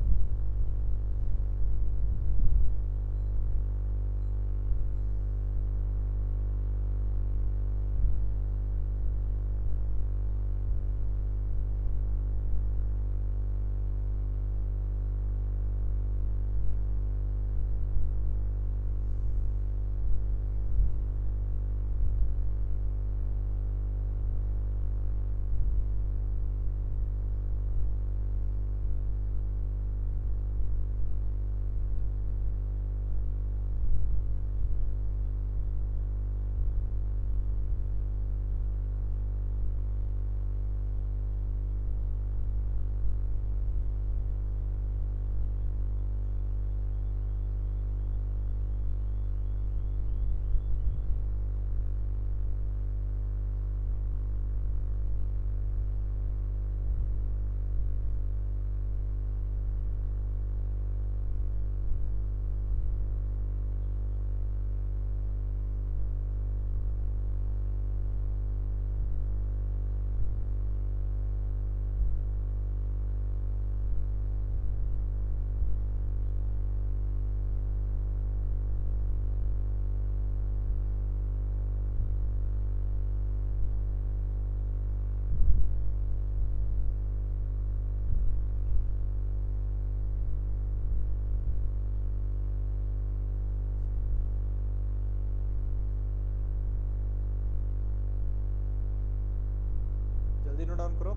जल्दी नोट डाउन करो।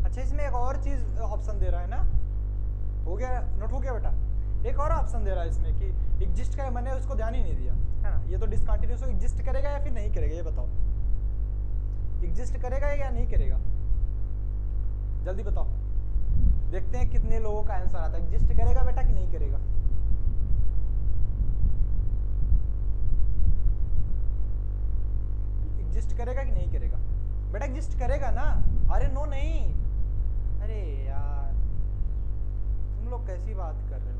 अच्छा, इसमें एक और चीज ऑप्शन दे रहा है ना, हो गया, नोट हो गया बेटा। एक और ऑप्शन दे रहा है इसमें कि एग्जिस्ट का, मैंने उसको ध्यान ही नहीं दिया, है ना। ये तो डिसकंटिन्यूस एग्जिस्ट करेगा या फिर नहीं करेगा, ये बताओ। एग्जिस्ट करेगा या नहीं करेगा, जल्दी बताओ। देखते हैं कितने लोगों का आंसर आता है। एग्जिस्ट करेगा बेटा कि नहीं करेगा? एग्जिस्ट करेगा कि नहीं करेगा? बेटा एग्जिस्ट करेगा ना? अरे नो नहीं, अरे यार तुम लोग कैसी बात कर रहे हो।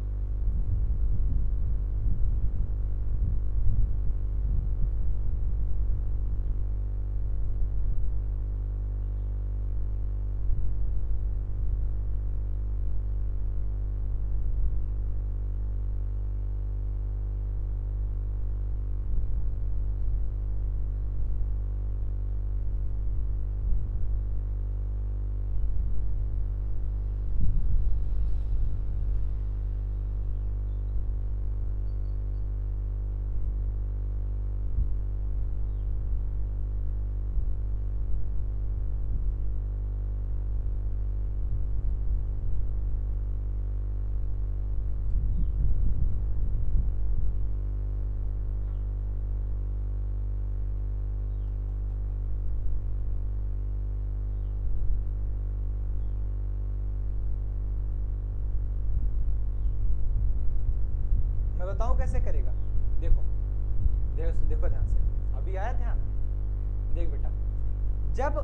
मैं बताऊं कैसे करेगा, देखो देखो ध्यान से, अभी आया ध्यान। देख बेटा, जब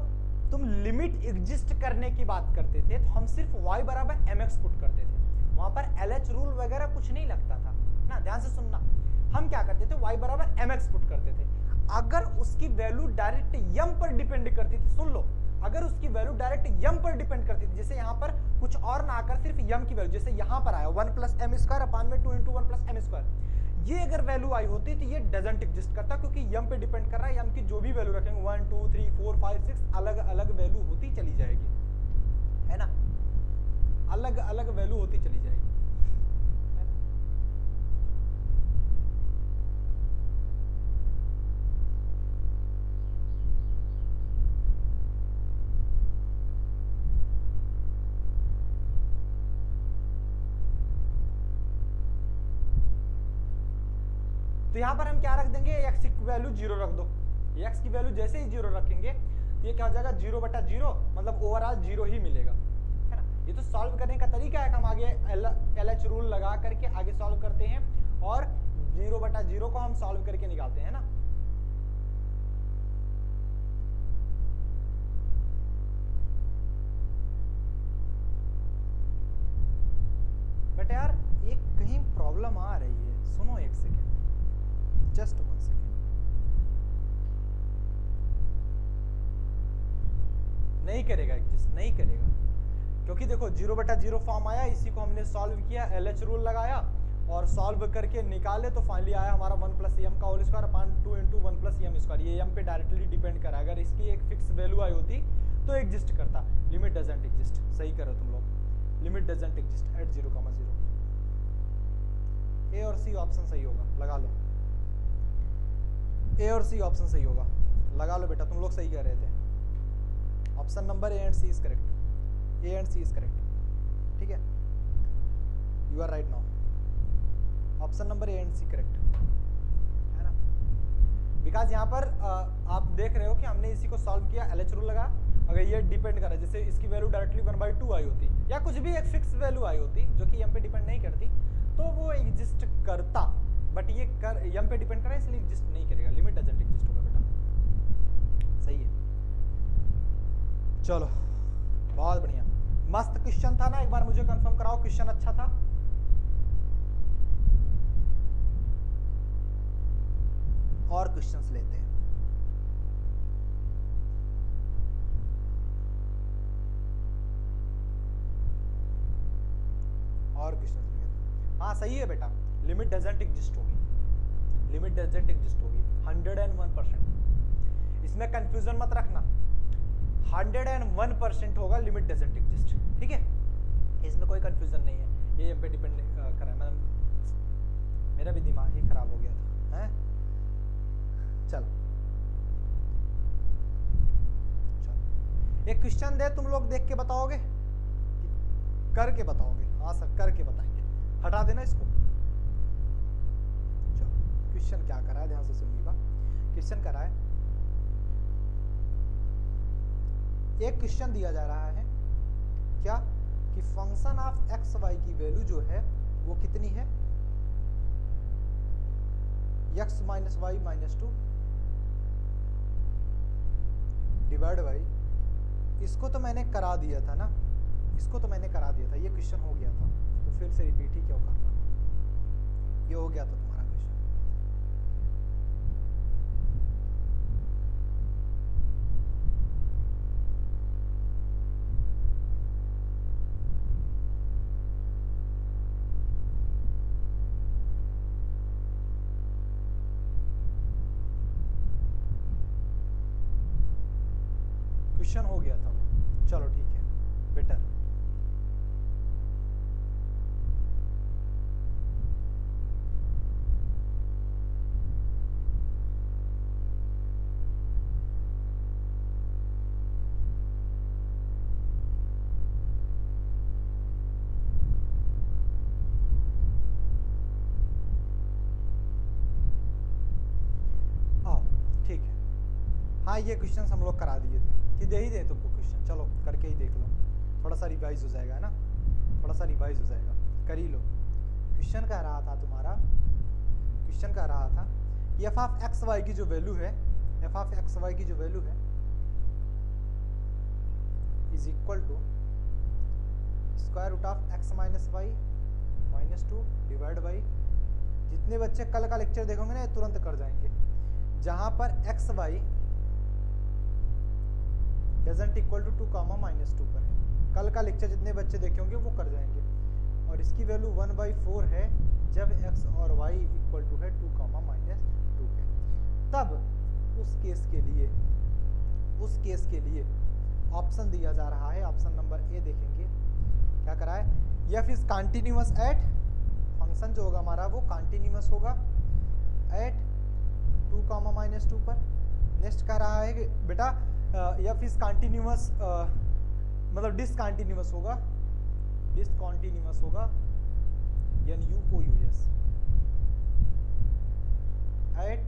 तुम लिमिट एग्जिस्ट करने की बात करते थे तो हम सिर्फ y बराबर mx पुट करते थे, वहां पर LH रूल वगैरह कुछ नहीं लगता था ना। ध्यान से सुनना, हम क्या करते थे, y बराबर mx पुट करते थे। अगर उसकी वैल्यू डायरेक्ट m पर डिपेंड करती थी, सुन लो, अगर उसकी वैल्यू डायरेक्ट m पर डिपेंड करती थी, जैसे यहाँ पर कुछ और ना आकर सिर्फ m की वैल्यू, जैसे यहाँ पर आया 1 प्लस एम स्क्वायर अपान में 2 इंटू 1 प्लस एम स्क्वायर, ये अगर वैल्यू आई होती तो ये डजंट एग्जिस्ट करता, क्योंकि m पे डिपेंड कर रहा है। m की जो भी वैल्यू रखेंगे 1 2 3 4 5 6 अलग अलग वैल्यू होती चली जाएगी, है ना, अलग अलग वैल्यू होती चली जाएगी। तो यहां पर हम क्या रख देंगे, x की वैल्यू 0 रख दो। x की वैल्यू जैसे ही 0 रखेंगे तो ये क्या हो जाएगा, 0 बटा 0, मतलब ओवरऑल 0 ही मिलेगा, है ना। ये तो सॉल्व करने का तरीका है, हम आगे LH रूल लगा करके आगे सॉल्व करते हैं और 0 बटा 0 को हम सॉल्व करके निकालते हैं ना। बट यार एक कहीं प्रॉब्लम आ रही है, सुनो एक सेकेंड, जस्ट 1 सेकेंड। नहीं करेगा एग्जिस्ट, नहीं करेगा, क्योंकि देखो 0 बटा 0 फॉर्म आया, इसी को हमने सॉल्व किया, LH रूल लगाया और सॉल्व करके निकाले तो फाइनली आया हमारा 1 प्लस एम का whole square upon 2 into 1 plus m square. ये m पे डायरेक्टली डिपेंड करा, अगर इसकी एक फिक्स वैल्यू आई होती तो एग्जिस्ट करता। लिमिट डजंट एग्जिस्ट, सही करो तुम लोग, लिमिट डजंट एग्जिस्ट एट 0,0। ए और सी ऑप्शन सही होगा, लगा लो। ए और सी ऑप्शन सही होगा, लगा लो बेटा, तुम लोग सही कह रहे थे। Option number A and C is correct, A and C is correct, ठीक है, you are right now. Option number A and C correct है ना, बिकॉज यहाँ पर आप देख रहे हो कि हमने इसी को सॉल्व किया, LH रूल लगा, अगर ये डिपेंड करा, जैसे इसकी वैल्यू डायरेक्टली 1/2 आई होती या कुछ भी एक फिक्स वैल्यू आई होती जो कि m पे डिपेंड नहीं करती तो वो एग्जिस्ट करता, बट ये m पे डिपेंड करा इसलिए एग्जिस्ट नहीं करेगा, लिमिट डजंट एग्जिस्ट होगा बेटा, सही है। चलो बहुत बढ़िया, मस्त क्वेश्चन था ना, एक बार मुझे कंफर्म कराओ क्वेश्चन अच्छा था। और क्वेश्चंस लेते हैं। और क्वेश्चन लेते हैं। हाँ सही है बेटा, लिमिट डजंट एग्जिस्ट होगी, लिमिट डजंट एग्जिस्ट होगी 101%। इसमें कंफ्यूजन मत रखना, 101% होगा लिमिट डजंट एग्जिस्ट, ठीक है, इसमें कोई कंफ्यूजन नहीं है। ये पे डिपेंड कर रहा है, मेरा भी दिमाग ही खराब हो गया था, हैं? चलो एक क्वेश्चन दे, तुम लोग देख के बताओगे, करके बताओगे? हाँ सर करके बताएंगे, हटा देना इसको। चलो क्वेश्चन क्या करा है, ध्यान से सुनिएगा। क्वेश्चन करा है, एक क्वेश्चन दिया जा रहा है क्या कि फंक्शन ऑफ एक्स वाई की वैल्यू जो है वो कितनी है, x minus y minus 2 divide by, इसको तो मैंने करा दिया था ना, इसको तो मैंने करा दिया था, ये क्वेश्चन हो गया था, तो फिर से रिपीट ही क्यों करना, ये हो गया था तुम्हारा क्वेश्चन। क्वेश्चन हो गया था वो, चलो ठीक है बेटर। ठीक है, हाँ ये क्वेश्चन हम लोग करा दिए थे कि दे ही दे तुमको क्वेश्चन, चलो करके ही देख लो, थोड़ा सा रिवाइज हो जाएगा ना, थोड़ा सा रिवाइज हो जाएगा, कर ही लो। क्वेश्चन कह रहा था तुम्हारा, क्वेश्चन कह रहा था एफ ऑफ एक्स वाई की जो वैल्यू है, एफ ऑफ एक्स वाई की जो वैल्यू है is equal to square root of x minus y minus 2 divide by, जितने बच्चे कल का लेक्चर देखोगे ना तुरंत कर जाएंगे, जहां पर x y doesn't equal to 2 comma minus 2 पर है, कल का लेक्चर जितने बच्चे देखे होंगे वो कर जाएंगे। और इसकी वैल्यू 1/4 है जब x और y इक्वल टू है 2 कामा माइनस 2 है, तब उस केस के लिए ऑप्शन दिया जा रहा है, ऑप्शन नंबर ए देखेंगे क्या करा है, f is continuous at, function जो होगा हमारा वो कॉन्टिन्यूअस होगा एट 2 कामा माइनस 2 पर। नेक्स्ट कह रहा है कि बेटा एफ इज कॉन्टिन्यूअस मतलब डिसकॉन्टिन्यूअस होगा, डिसकॉन्टिन्यूअस होगा NUOUS एट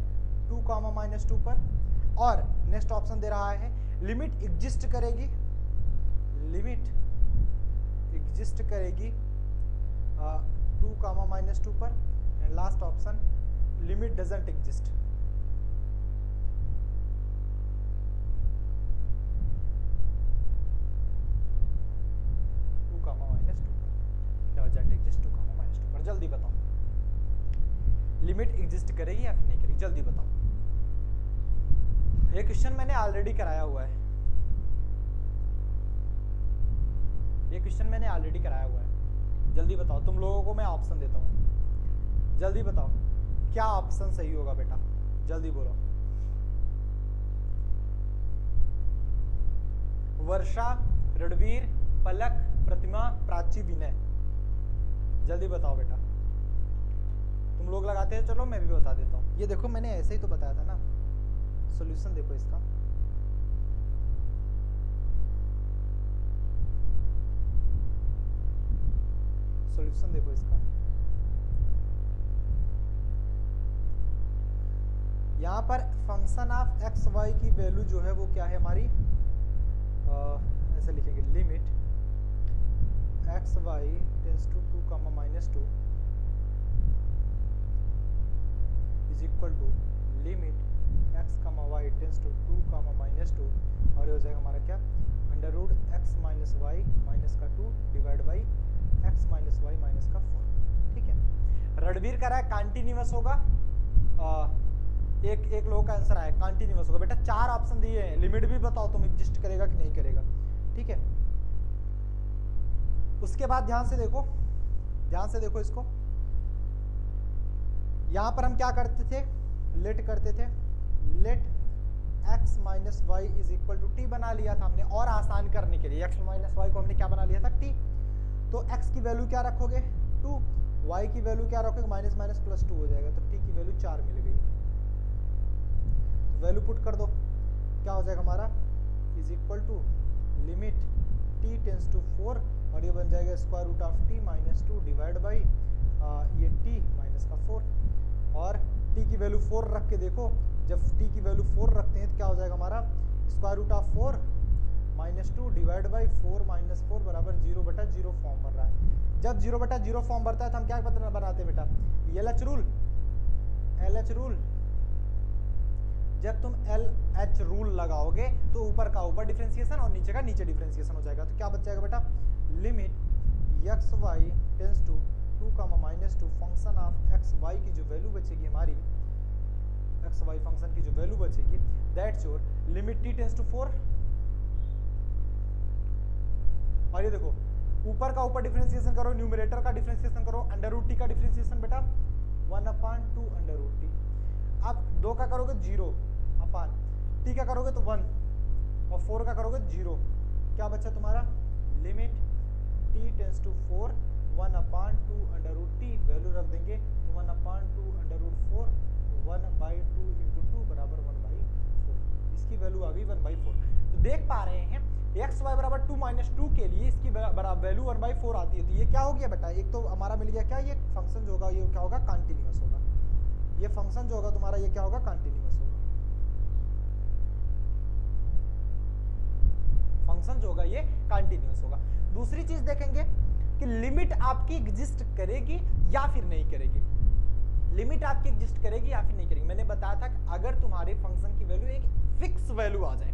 2 कामा माइनस 2 पर। और नेक्स्ट ऑप्शन दे रहा है लिमिट एग्जिस्ट करेगी, लिमिट एग्जिस्ट करेगी 2 कामा माइनस 2 पर। And last option limit doesn't exist, जल्दी बताओ लिमिट एग्जिस्ट करेगी या फिर नहीं करेगी, जल्दी बताओ। ये क्वेश्चन मैंने ऑलरेडी कराया हुआ है, ये क्वेश्चन मैंने ऑलरेडी कराया हुआ है, जल्दी बताओ। तुम लोगों को मैं ऑप्शन देता हूँ, जल्दी बताओ क्या ऑप्शन सही होगा बेटा, जल्दी बोलो। वर्षा, रणवीर, पलक, प्रतिमा, प्राची, विनय, जल्दी बताओ बेटा। तुम लोग लगाते हैं, चलो मैं भी बता देता हूँ। ये देखो मैंने ऐसे ही तो बताया था ना, सॉल्यूशन देखो इसका, सॉल्यूशन देखो इसका, यहाँ पर फंक्शन ऑफ एक्स वाई की वैल्यू जो है वो क्या है हमारी, ऐसे लिखेंगे limit x y tends to 2 comma minus 2 is equal to limit x comma y tends to 2 comma minus 2, और ये हो जाएगा हमारा क्या under root x minus y minus का 2 divide by x minus y minus का 4। ठीक है, रणवीर कह रहा है कंटिन्यूअस होगा। एक लोगों का आंसर आया कंटिन्यूअस होगा। बेटा 4 ऑप्शन दिए हैं, लिमिट भी बताओ तुम एग्जिस्ट करेगा कि नहीं करेगा। ठीक है, उसके बाद ध्यान से देखो इसको। यहां पर हम क्या करते थे, लेट करते थे, let x minus y is equal to t बना लिया था हमने, और आसान करने के लिए x माइनस वाई को हमने क्या बना लिया था, t। तो x की वैल्यू क्या रखोगे 2, y की वैल्यू क्या रखोगे माइनस माइनस प्लस 2 हो जाएगा, तो t की वैल्यू 4 मिल गई। वैल्यू पुट कर दो, क्या हो जाएगा हमारा, is equal to limit t tends to 4, और ये बन जाएगा square root of t minus 2 divide by ये t माइनस का 4। और t की वैल्यू 4 रख के देखो, जब t की वैल्यू 4 रखते हैं तो क्या हो जाएगा हमारा, square root of 4 minus 2 divide by 4 minus 4 बराबर 0/0 फॉर्म बन रहा है। जब 0/0 फॉर्म बनता है तो हम क्या बनाते हैं बेटा, LH रूल। जब तुम LH रूल लगाओगे तो ऊपर का ऊपर डिफरेंशिएशन और नीचे का नीचे डिफरेंशिएशन हो जाएगा। तो क्या बच जाएगा बेटा, limit x y tends to 2 minus 2 function of x y की जो वैल्यू बचेगी हमारी, एक्स वाई फंक्शन की जो वैल्यू बचेगी, that's your limit t tends to 4। और ये देखो ऊपर का ऊपर डिफरेंशिएशन करो, न्यूमरेटर का डिफरेंशिएशन करो, अंडर रूट टी का डिफरेंशिएशन बेटा 1/2 अंडर रूट टी। अब 2 का करोगे 0 अपान टी का करोगे तो 1 और 4 का करोगे 0। क्या बचा तुम्हारा, limit t tends to 4 1/2 under root t, value रख देंगे तो 1/2 अंडर रूट 4 1/2 इंटू 2 बराबर 1/4। इसकी वैल्यू आ गई 1/4। तो देख पा रहे हैं एक्स वाई बराबर 2 माइनस 2 के लिए इसकी वैल्यू 1/4 आती है। तो ये क्या हो गया बेटा, एक तो हमारा मिल गया क्या, ये फंक्शन जो होगा ये क्या होगा, कंटिन्यूअस होगा। ये फंक्शन जो होगा तुम्हारा ये क्या होगा, कंटिन्यूअस होगा। फंक्शन जो होगा ये कंटिन्यूअस होगा। दूसरी चीज देखेंगे कि लिमिट आपकी एग्जिस्ट करेगी या फिर नहीं करेगी। लिमिट आपकी एग्जिस्ट करेगी या फिर नहीं करेगी। मैंने बताया था कि अगर तुम्हारे फंक्शन की वैल्यू एक फिक्स वैल्यू आ जाए,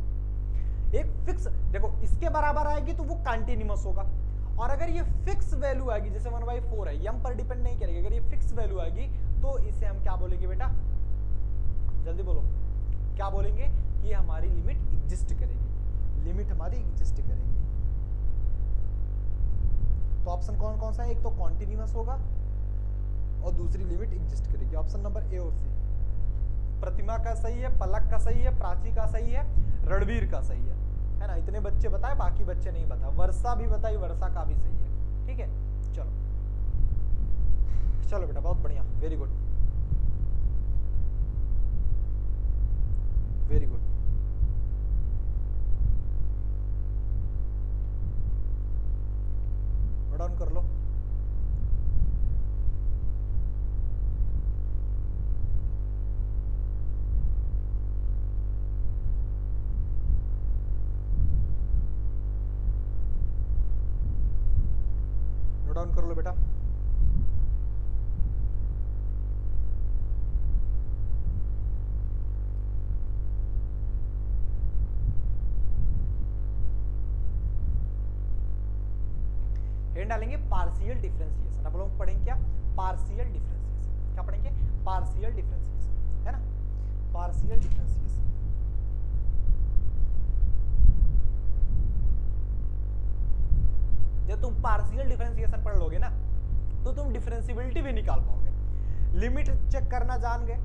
एक फिक्स, देखो इसके बराबर आएगी तो वो कंटिन्यूअस होगा, और अगर ये फिक्स वैल्यू आएगी जैसे 1/4 है, यम पर डिपेंड नहीं करेगी, अगर ये फिक्स वैल्यू आएगी तो इसे हम क्या बोलेंगे बेटा, जल्दी बोलो क्या बोलेंगे, कि हमारी लिमिट एग्जिस्ट करेगी, लिमिट हमारी एग्जिस्ट करेगी। तो ऑप्शन कौन कौन सा है, एक तो कॉन्टिन्यूअस होगा और दूसरी लिमिट एग्जिस्ट करेगी। ऑप्शन नंबर ए और सी। प्रतिमा का सही है, पलक का सही है, प्राची का सही है, रणवीर का सही है ना। इतने बच्चे बताए, बाकी बच्चे नहीं बताए। वर्षा भी बताई, वर्षा का भी सही है। ठीक है, चलो चलो बेटा, बहुत बढ़िया, very good very good. Note down कर लो। नोट डाउन कर लो बेटा। हेड डालेंगे पार्शियल डिफरेंशिएशन। अब लोग पढ़ेंगे क्या, पार्शियल डिफरेंशिएशन। क्या पढ़ेंगे, पार्शियल डिफरेंशिएशन, है ना, पार्शियल डिफरेंशिएशन। जब तुम पार्शियल डिफरेंशिएशन पढ़ लोगे ना तो तुम डिफरेंशियबिलिटी भी निकाल पाओगे, लिमिट चेक करना जान गए,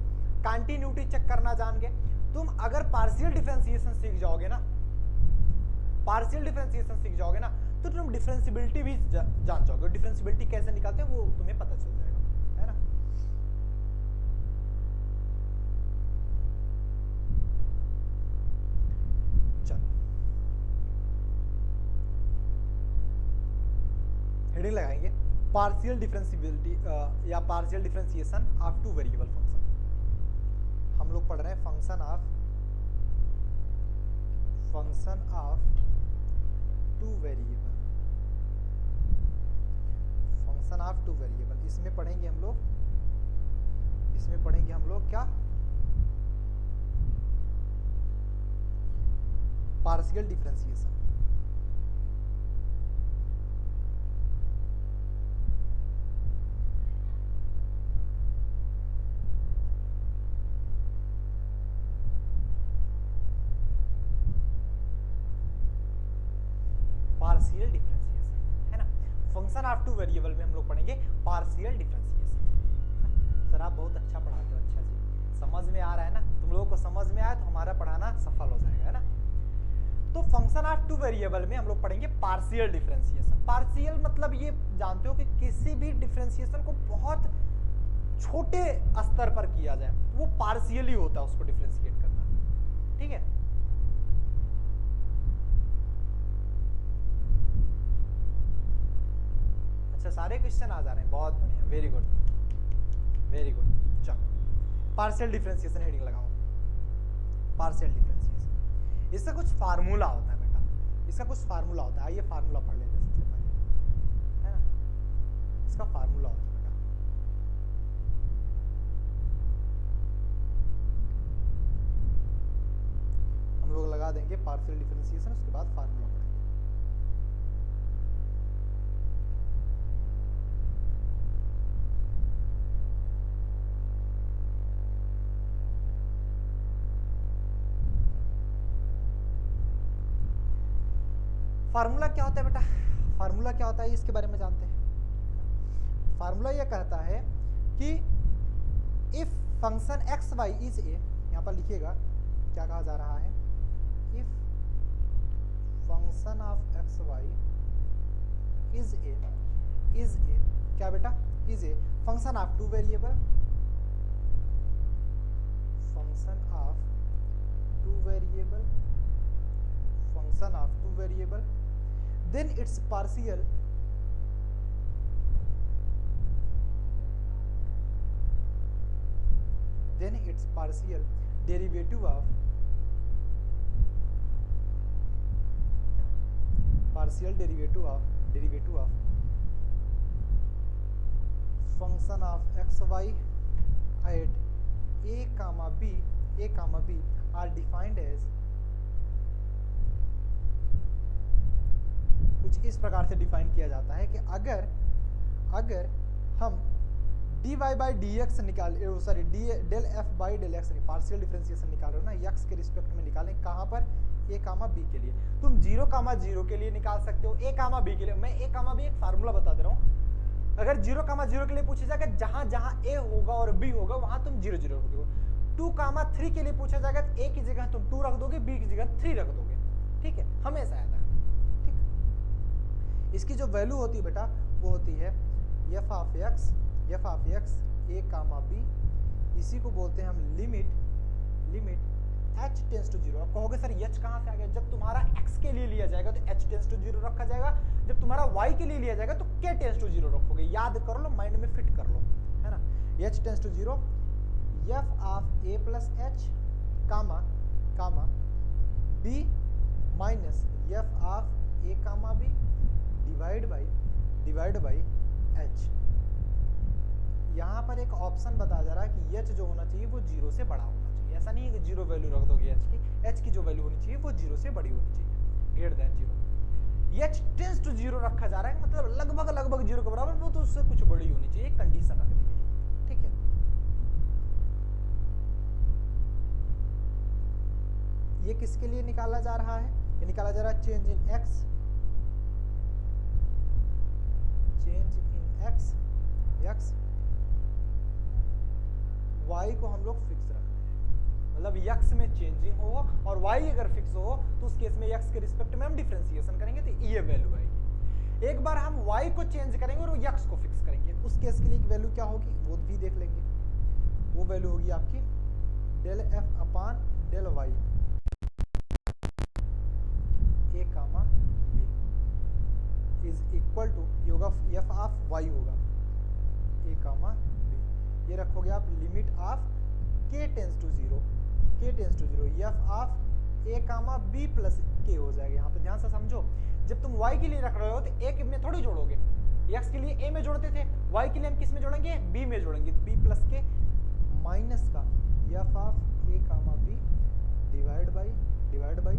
कंटिन्यूटी चेक करना जान गए। तुम अगर पार्शियल डिफरेंशिएशन सीख जाओगे ना, पार्शियल डिफरेंशिएशन सीख जाओगे ना, तो तुम डिफरेंशियबिलिटी भी जान जाओगे। डिफरेंशियबिलिटी कैसे निकालते हैं वो तुम्हें पता चल जाएगा, है ना। चलो हेडिंग लगाएंगे, पार्शियल डिफरेंशियबिलिटी या partial differentiation of two variable function. हम लोग पढ़ रहे हैं function of two variable, function of two variable. इसमें पढ़ेंगे हम लोग, इसमें पढ़ेंगे हम लोग क्या, पार्शियल डिफरेंशिएशन। पार्शियल डिफरेंशिएशन, है ना। फंक्शन ऑफ टू वेरिएबल में हम लोग पढ़ेंगे पार्शियल डिफरेंशिएशन। सर आप बहुत अच्छा पढ़ाते हो, अच्छा जी, समझ में आ रहा है ना, तुम लोगों को समझ में आया तो हमारा पढ़ाना सफल हो जाएगा, है ना। तो फंक्शन ऑफ टू वेरिएबल में हम लोग पढ़ेंगे पार्शियल डिफरेंशिएशन। पार्शियल मतलब ये जानते हो कि किसी भी डिफरेंशिएशन को बहुत छोटे स्तर पर किया जाए वो पार्शियली होता है, उसको डिफरेंशिएट करना, ठीक है। अच्छा सारे क्वेश्चन आ जा रहे हैं, बहुत बढ़िया, वेरी गुड वेरी गुड। चलो पार्शियल डिफरेंशिएशन हेडिंग लगाओ, पार्शियल डिफरेंशिएशन। इसका कुछ फार्मूला होता है बेटा, इसका कुछ फार्मूला होता है, आइए फार्मूला पढ़ लेते हैं सबसे पहले, है ना। इसका फार्मूला होता है बेटा, हम लोग लगा देंगे पार्शियल डिफरेंशिएशन, उसके बाद फार्मूला पढ़ेंगे। फार्मूला क्या होता है बेटा, फार्मूला क्या होता है इसके बारे में जानते हैं। फार्मूला यह कहता है कि if function x y is a, यहां पर लिखिएगा क्या कहा जा रहा है, if function of x y is a क्या बेटा, is a function of two variable, function of two variable, function of two variable, then its partial derivative of function of x y at a comma b are defined as, कुछ इस प्रकार से define किया जाता है कि अगर हम dy बाई डी एक्स निकाल, sorry del f by del x partial differentiation निकाल रहे हो ना, एक्स के रिस्पेक्ट में निकालें, कहाँ पर, ए कामा बी के लिए। तुम 0 कामा 0 के लिए निकाल सकते हो, ए कामा बी के लिए। मैं ए कामा बी एक फार्मूला बता दे रहा हूँ, अगर 0 कामा 0 के लिए पूछा जाएगा, जहां जहां ए होगा और बी होगा वहां तुम 0 0 रख दोगे। 2 कामा 3 के लिए पूछा जाएगा तो ए की जगह तुम 2 रख दोगे, बी की जगह 3 रख दोगे, ठीक है, हमेशा याद रखना। इसकी जो वैल्यू होती है बेटा वो होती है f of x a comma b, इसी को बोलते हैं हम लिमिट h टेंस टू 0। आप कहोगे सर h कहाँ से आ गया, जब तुम्हारा x के लिए लिया जाएगा तो h टेंस टू 0 रखा जाएगा, जब तुम्हारा y के लिए लिया जाएगा तो k टेंस टू 0 रखोगे। याद कर लो, माइंड में फिट कर लो, है ना। h tends to 0 f of a plus h comma b minus f of a comma b divide by h। यहाँ पर एक ऑप्शन बताया जा रहा है कि h जो होना चाहिए वो 0 से बड़ा होना चाहिए। ऐसा नहीं है कि 0 वैल्यू रख दोगे h की जो वैल्यू होनी चाहिए वो 0 से बड़ी होनी चाहिए, greater than 0। h tends to 0 रखा जा रहा है, मतलब लगभग 0 के बराबर, वो तो उससे कुछ बड़ी होनी चाहिए, कंडीशन रख दी गई, ठीक है। ये किसके लिए निकाला जा रहा है, ये निकाला जा रहा है चेंज इन x y को हम लोग फिक्स रख रहे हैं, मतलब x में चेंजिंग हो और y अगर फिक्स हो तो उस केस में x के रिस्पेक्ट में हम डिफरेंशिएशन करेंगे तो ये वैल्यू आएगी। एक बार हम y को चेंज करेंगे और x को फिक्स करेंगे, उस केस के लिए वैल्यू क्या होगी वो भी देख लेंगे। वो वैल्यू होगी आपकी del f upon del y a comma b is equal to, ये होगा f ऑफ y होगा a कामा b, ये रखोगे आप limit of k tends to 0 f of a comma b plus k हो जाएगा। यहाँ पे ध्यान से समझो, जब तुम y के लिए रख रहे हो तो a में थोड़ी जोड़ोगे, x के लिए a में जोड़ते थे, y के लिए हम किस में जोड़ेंगे, b में जोड़ेंगे, b प्लस k माइनस का f of a comma b divide by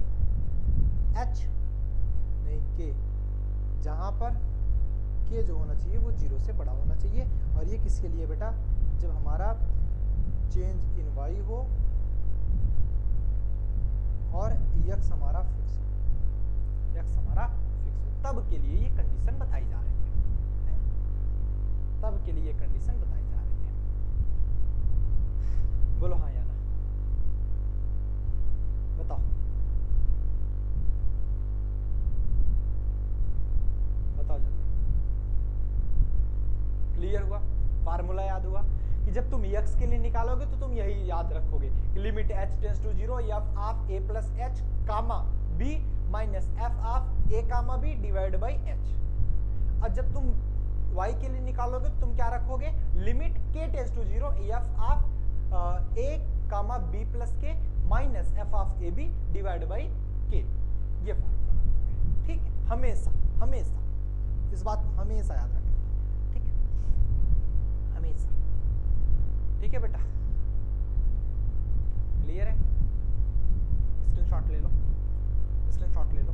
h नहीं k, जहां पर k जो होना चाहिए वो 0 से बड़ा होना चाहिए। और ये किसके लिए बेटा, जब हमारा चेंज इन y हो और x हमारा फिक्स हो, तब के लिए ये कंडीशन बताई जा रही है, तब के लिए ये कंडीशन बताई जा रही है। बोलो हाँ या ना, बताओ बताओ जल्दी। क्लियर हुआ? फार्मूला याद हुआ कि जब तुम x के लिए निकालोगे तो तुम यही याद रखोगे कि limit h tends to 0 f of a plus h comma b minus f of a comma b divide by h। और जब तुम y के लिए निकालोगे तो तुम क्या रखोगे, limit k tends to 0 f of a comma b plus k minus f of a b divide by k। ये फार्मूला रखोगे, ठीक है? हमेशा हमेशा इस बात को हमेशा याद रखेंगे, ठीक है? हमेशा, ठीक है बेटा? क्लियर है? स्क्रीनशॉट ले लो, स्क्रीनशॉट ले लो।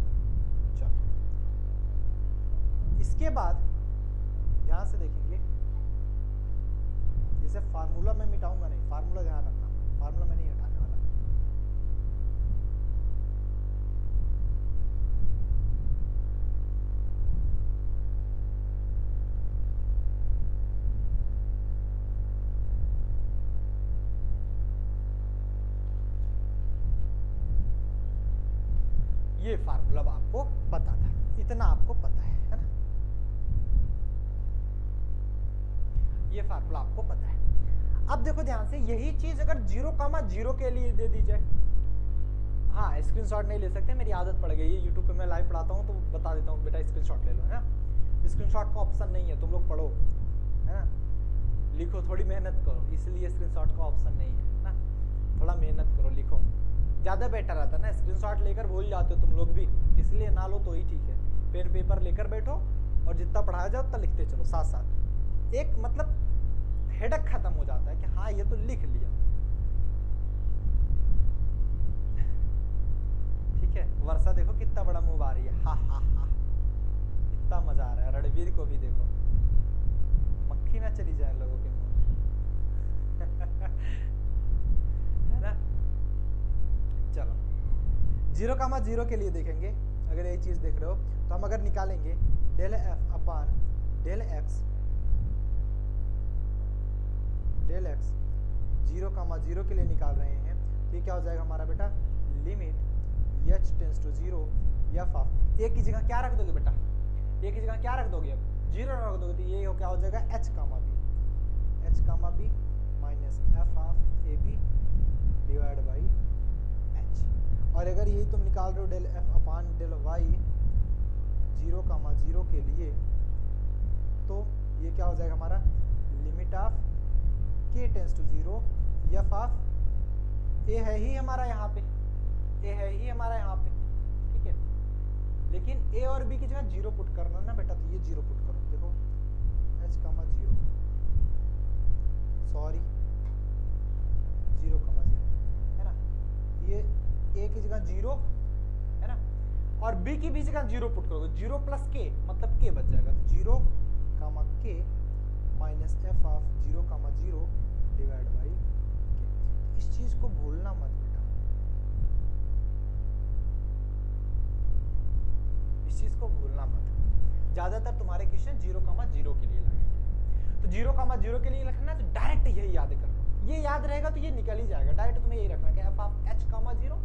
चलो इसके बाद ध्यान से देखेंगे, जैसे फार्मूला मैं मिटाऊंगा नहीं, फार्मूला ध्यान रखना, फार्मूला मैं नहीं हटाने वाला। ये फार्मूला आपको पता था, इतना आपको पता है ना? ये फार्मूला आपको पता है। अब देखो ध्यान से, यही चीज अगर 0,0 के लिए दे दी जाए, हाँ स्क्रीनशॉट नहीं ले सकते, मेरी आदत पड़ गई है, यूट्यूब पे मैं लाइव पढ़ाता हूँ तो बता देता हूँ बेटा स्क्रीनशॉट ले लो, है ना? स्क्रीनशॉट का ऑप्शन नहीं है, तुम लोग पढ़ो, है ना? लिखो, थोड़ी मेहनत करो, इसलिए स्क्रीनशॉट का ऑप्शन नहीं है ना? थोड़ा मेहनत करो, लिखो, ज्यादा बेटर रहता है ना। स्क्रीनशॉट लेकर भूल जाते हो तुम लोग भी, इसलिए ना लो तो ही ठीक है। पेन पेपर लेकर बैठो और जितना पढ़ाया जाए उतना लिखते चलो साथ साथ, एक मतलब हेडक खत्म हो जाता है कि हाँ ये तो लिख लिया, ठीक है? वर्षा देखो कितना बड़ा मुंह आ रही है, हा हा हा, इतना मजा आ रहा है। रणवीर को भी देखो, मक्खी ना चली जाए लोगों के मुंह में है ना? चलो 0,0 के लिए देखेंगे, अगर ये चीज देख रहे हो तो हम अगर निकालेंगे del f upon del x 0,0 के लिए निकाल रहे हैं, तो ये क्या हो जाएगा हमारा बेटा, limit h tends to 0 f of, एक की जगह क्या रख दोगे बेटा, एक की जगह क्या रख दोगे, अब 0 रख दोगे तो ये क्या हो जाएगा, h comma b minus f of a b divide by h। और अगर यही तुम निकाल रहे हो del f upon del y 0,0 के लिए, तो ये क्या हो जाएगा हमारा, limit of k tends to 0 f of a है ही हमारा यहाँ पे, a है ही हमारा यहाँ पे, ठीक है? लेकिन a और b की जगह 0 पुट करना ना बेटा, तो ये 0 पुट करो, देखो h कामा 0, सॉरी 0,0 है ना? ये a की जगह 0 है ना, और b की भी जगह 0 पुट करोगे, 0 प्लस k मतलब k बच जाएगा, तो 0 कामा k minus f of 0,0 divide by k। इस चीज को भूलना मत बेटा, इस चीज को भूलना मत। ज्यादातर तुम्हारे क्वेश्चन 0,0 के लिए लगेंगे, तो 0,0 के लिए लिखना है तो डायरेक्ट यही याद कर लो, ये याद रहेगा तो ये निकल ही जाएगा। डायरेक्ट तुम्हें यही रखना है f ऑफ h,0,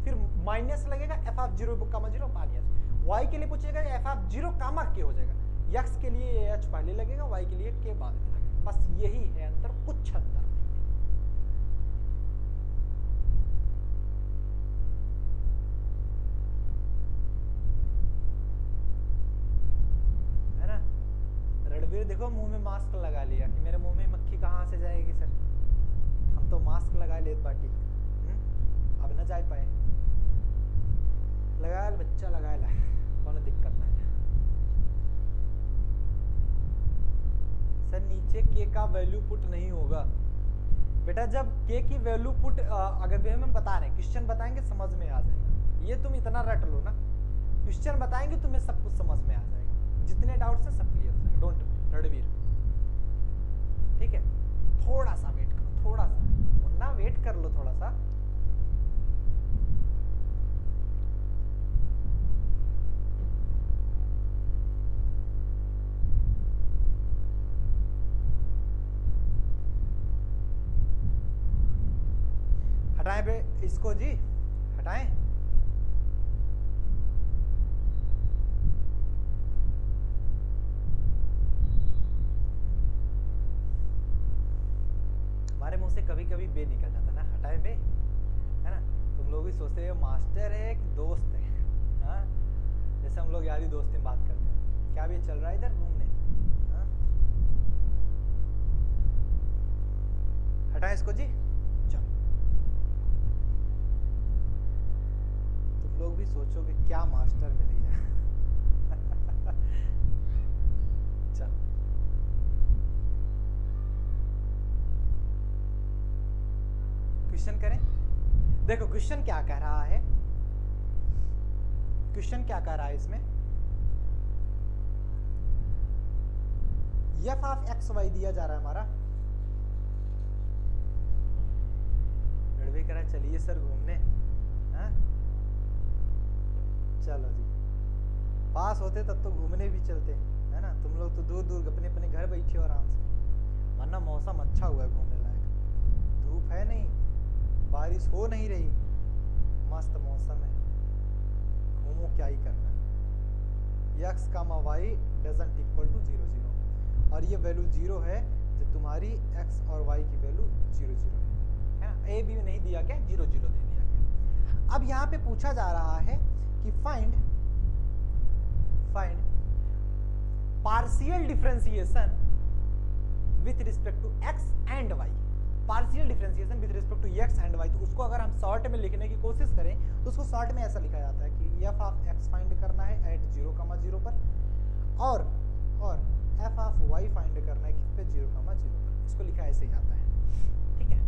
फिर माइनस लगेगा f ऑफ 0,0 माइनस, y के लिए पूछेगा f ऑफ 0, k हो जाएगा, x के लिए h पहले लगेगा, y के लिए k बाद में लगेगा, बस यही है अंतर, कुछ अंतर नहीं है ना? रणवीर देखो मुंह में मास्क लगा लिया कि मेरे मुंह में मक्खी कहाँ से जाएगी सर, हम तो मास्क लगा लेत बाटी, अब न जा पाए, लगा बच्चा लगा ला, कोनो दिक्कत ना है सर। नीचे k का वैल्यू पुट नहीं होगा बेटा, जब k की वैल्यू पुट अगर भी हम बता रहे हैं, क्वेश्चन बताएंगे समझ में आ जाएगा, ये तुम इतना रट लो ना, क्वेश्चन बताएंगे तुम्हें सब कुछ समझ में आ जाएगा, जितने डाउट्स है सब क्लियर हो जाएगा, डोंट रणवीर, ठीक है? थोड़ा सा वेट करो, थोड़ा सा मुन्ना वेट कर लो थोड़ा सा। हटाएं बे इसको जी, हटाएं। हमारे मुंह से कभी कभी बे निकल जाता ना, हटाएं बे, है ना। तुम लोग भी सोचते हो मास्टर है कि दोस्त है, हाँ। जैसे हम लोग यारी दोस्ती में बात करते हैं, क्या भी चल रहा है इधर घूमने, हाँ? हटाएं इसको जी, चलो। तुम लोग भी सोचोगे क्या मास्टर मिल गया। चलो, क्वेश्चन करें। देखो क्वेश्चन क्या कह रहा है, क्वेश्चन क्या कह रहा है इसमें, एफ ऑफ एक्स वाई दिया जा रहा है हमारा। लड़वे कह रहा है चलिए सर घूमने, हाँ? चलो जी, पास होते तब तो घूमने भी चलते, है ना। तुम लोग तो दूर दूर अपने अपने घर बैठे हो आराम से, वरना मौसम अच्छा हुआ है घूमने लायक, धूप है नहीं, बारिश हो नहीं रही, मस्त मौसम है, घूमो क्या ही करना। X comma y doesn't equal to 0 0, और ये वैल्यू 0 है जो तुम्हारी एक्स और वाई की वैल्यू 0 0 है ना। ए भी नहीं दिया गया, 0 0 दे दिया गया। अब यहाँ पे पूछा जा रहा है कि find partial differentiation with respect to x and y, partial differentiation with respect to x and y. तो उसको अगर हम शॉर्ट में लिखने की कोशिश करें तो उसको शॉर्ट में ऐसा लिखा जाता है कि एफ ऑफ एक्स फाइंड करना है एट 0, 0 पर, और एफ ऑफ वाई फाइंड करना है किस पे, 0, 0 पर। इसको लिखा ऐसे ही आता है, ठीक है।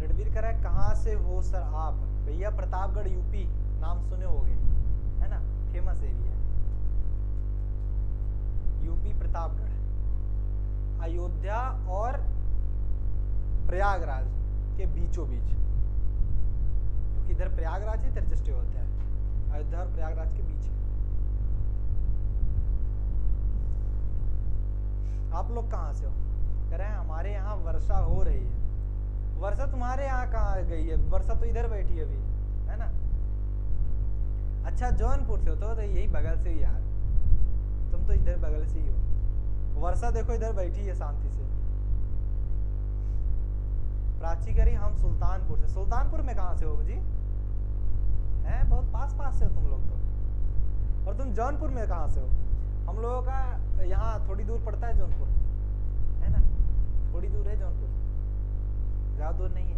रणवीर कह रहा है कहाँ से हो सर आप? भैया प्रतापगढ़ यूपी, नाम सुने होंगे, है ना, फेमस एरिया है यूपी प्रतापगढ़, अयोध्या और प्रयागराज के बीचों बीच, क्योंकि इधर प्रयागराज है इधर जस्ट अयोध्या है, अयोध्या और प्रयागराज के बीच है। आप लोग कहाँ से हो? कह रहे हैं हमारे यहाँ वर्षा हो रही है। वर्षा तुम्हारे यहाँ कहाँ गई है? वर्षा तो इधर बैठी है अभी, है ना। अच्छा जौनपुर से हो तो यही बगल से ही यार, तुम तो इधर बगल से ही हो। वर्षा देखो इधर बैठी है शांति से। प्राची करी हम सुल्तानपुर से। सुल्तानपुर में कहाँ से हो जी? हैं बहुत पास पास से हो तुम लोग तो। और तुम जौनपुर में कहाँ से हो? हम लोगों का यहाँ थोड़ी दूर पड़ता है जौनपुर, है ना, थोड़ी दूर है जौनपुर, ज्यादा दूर नहीं है।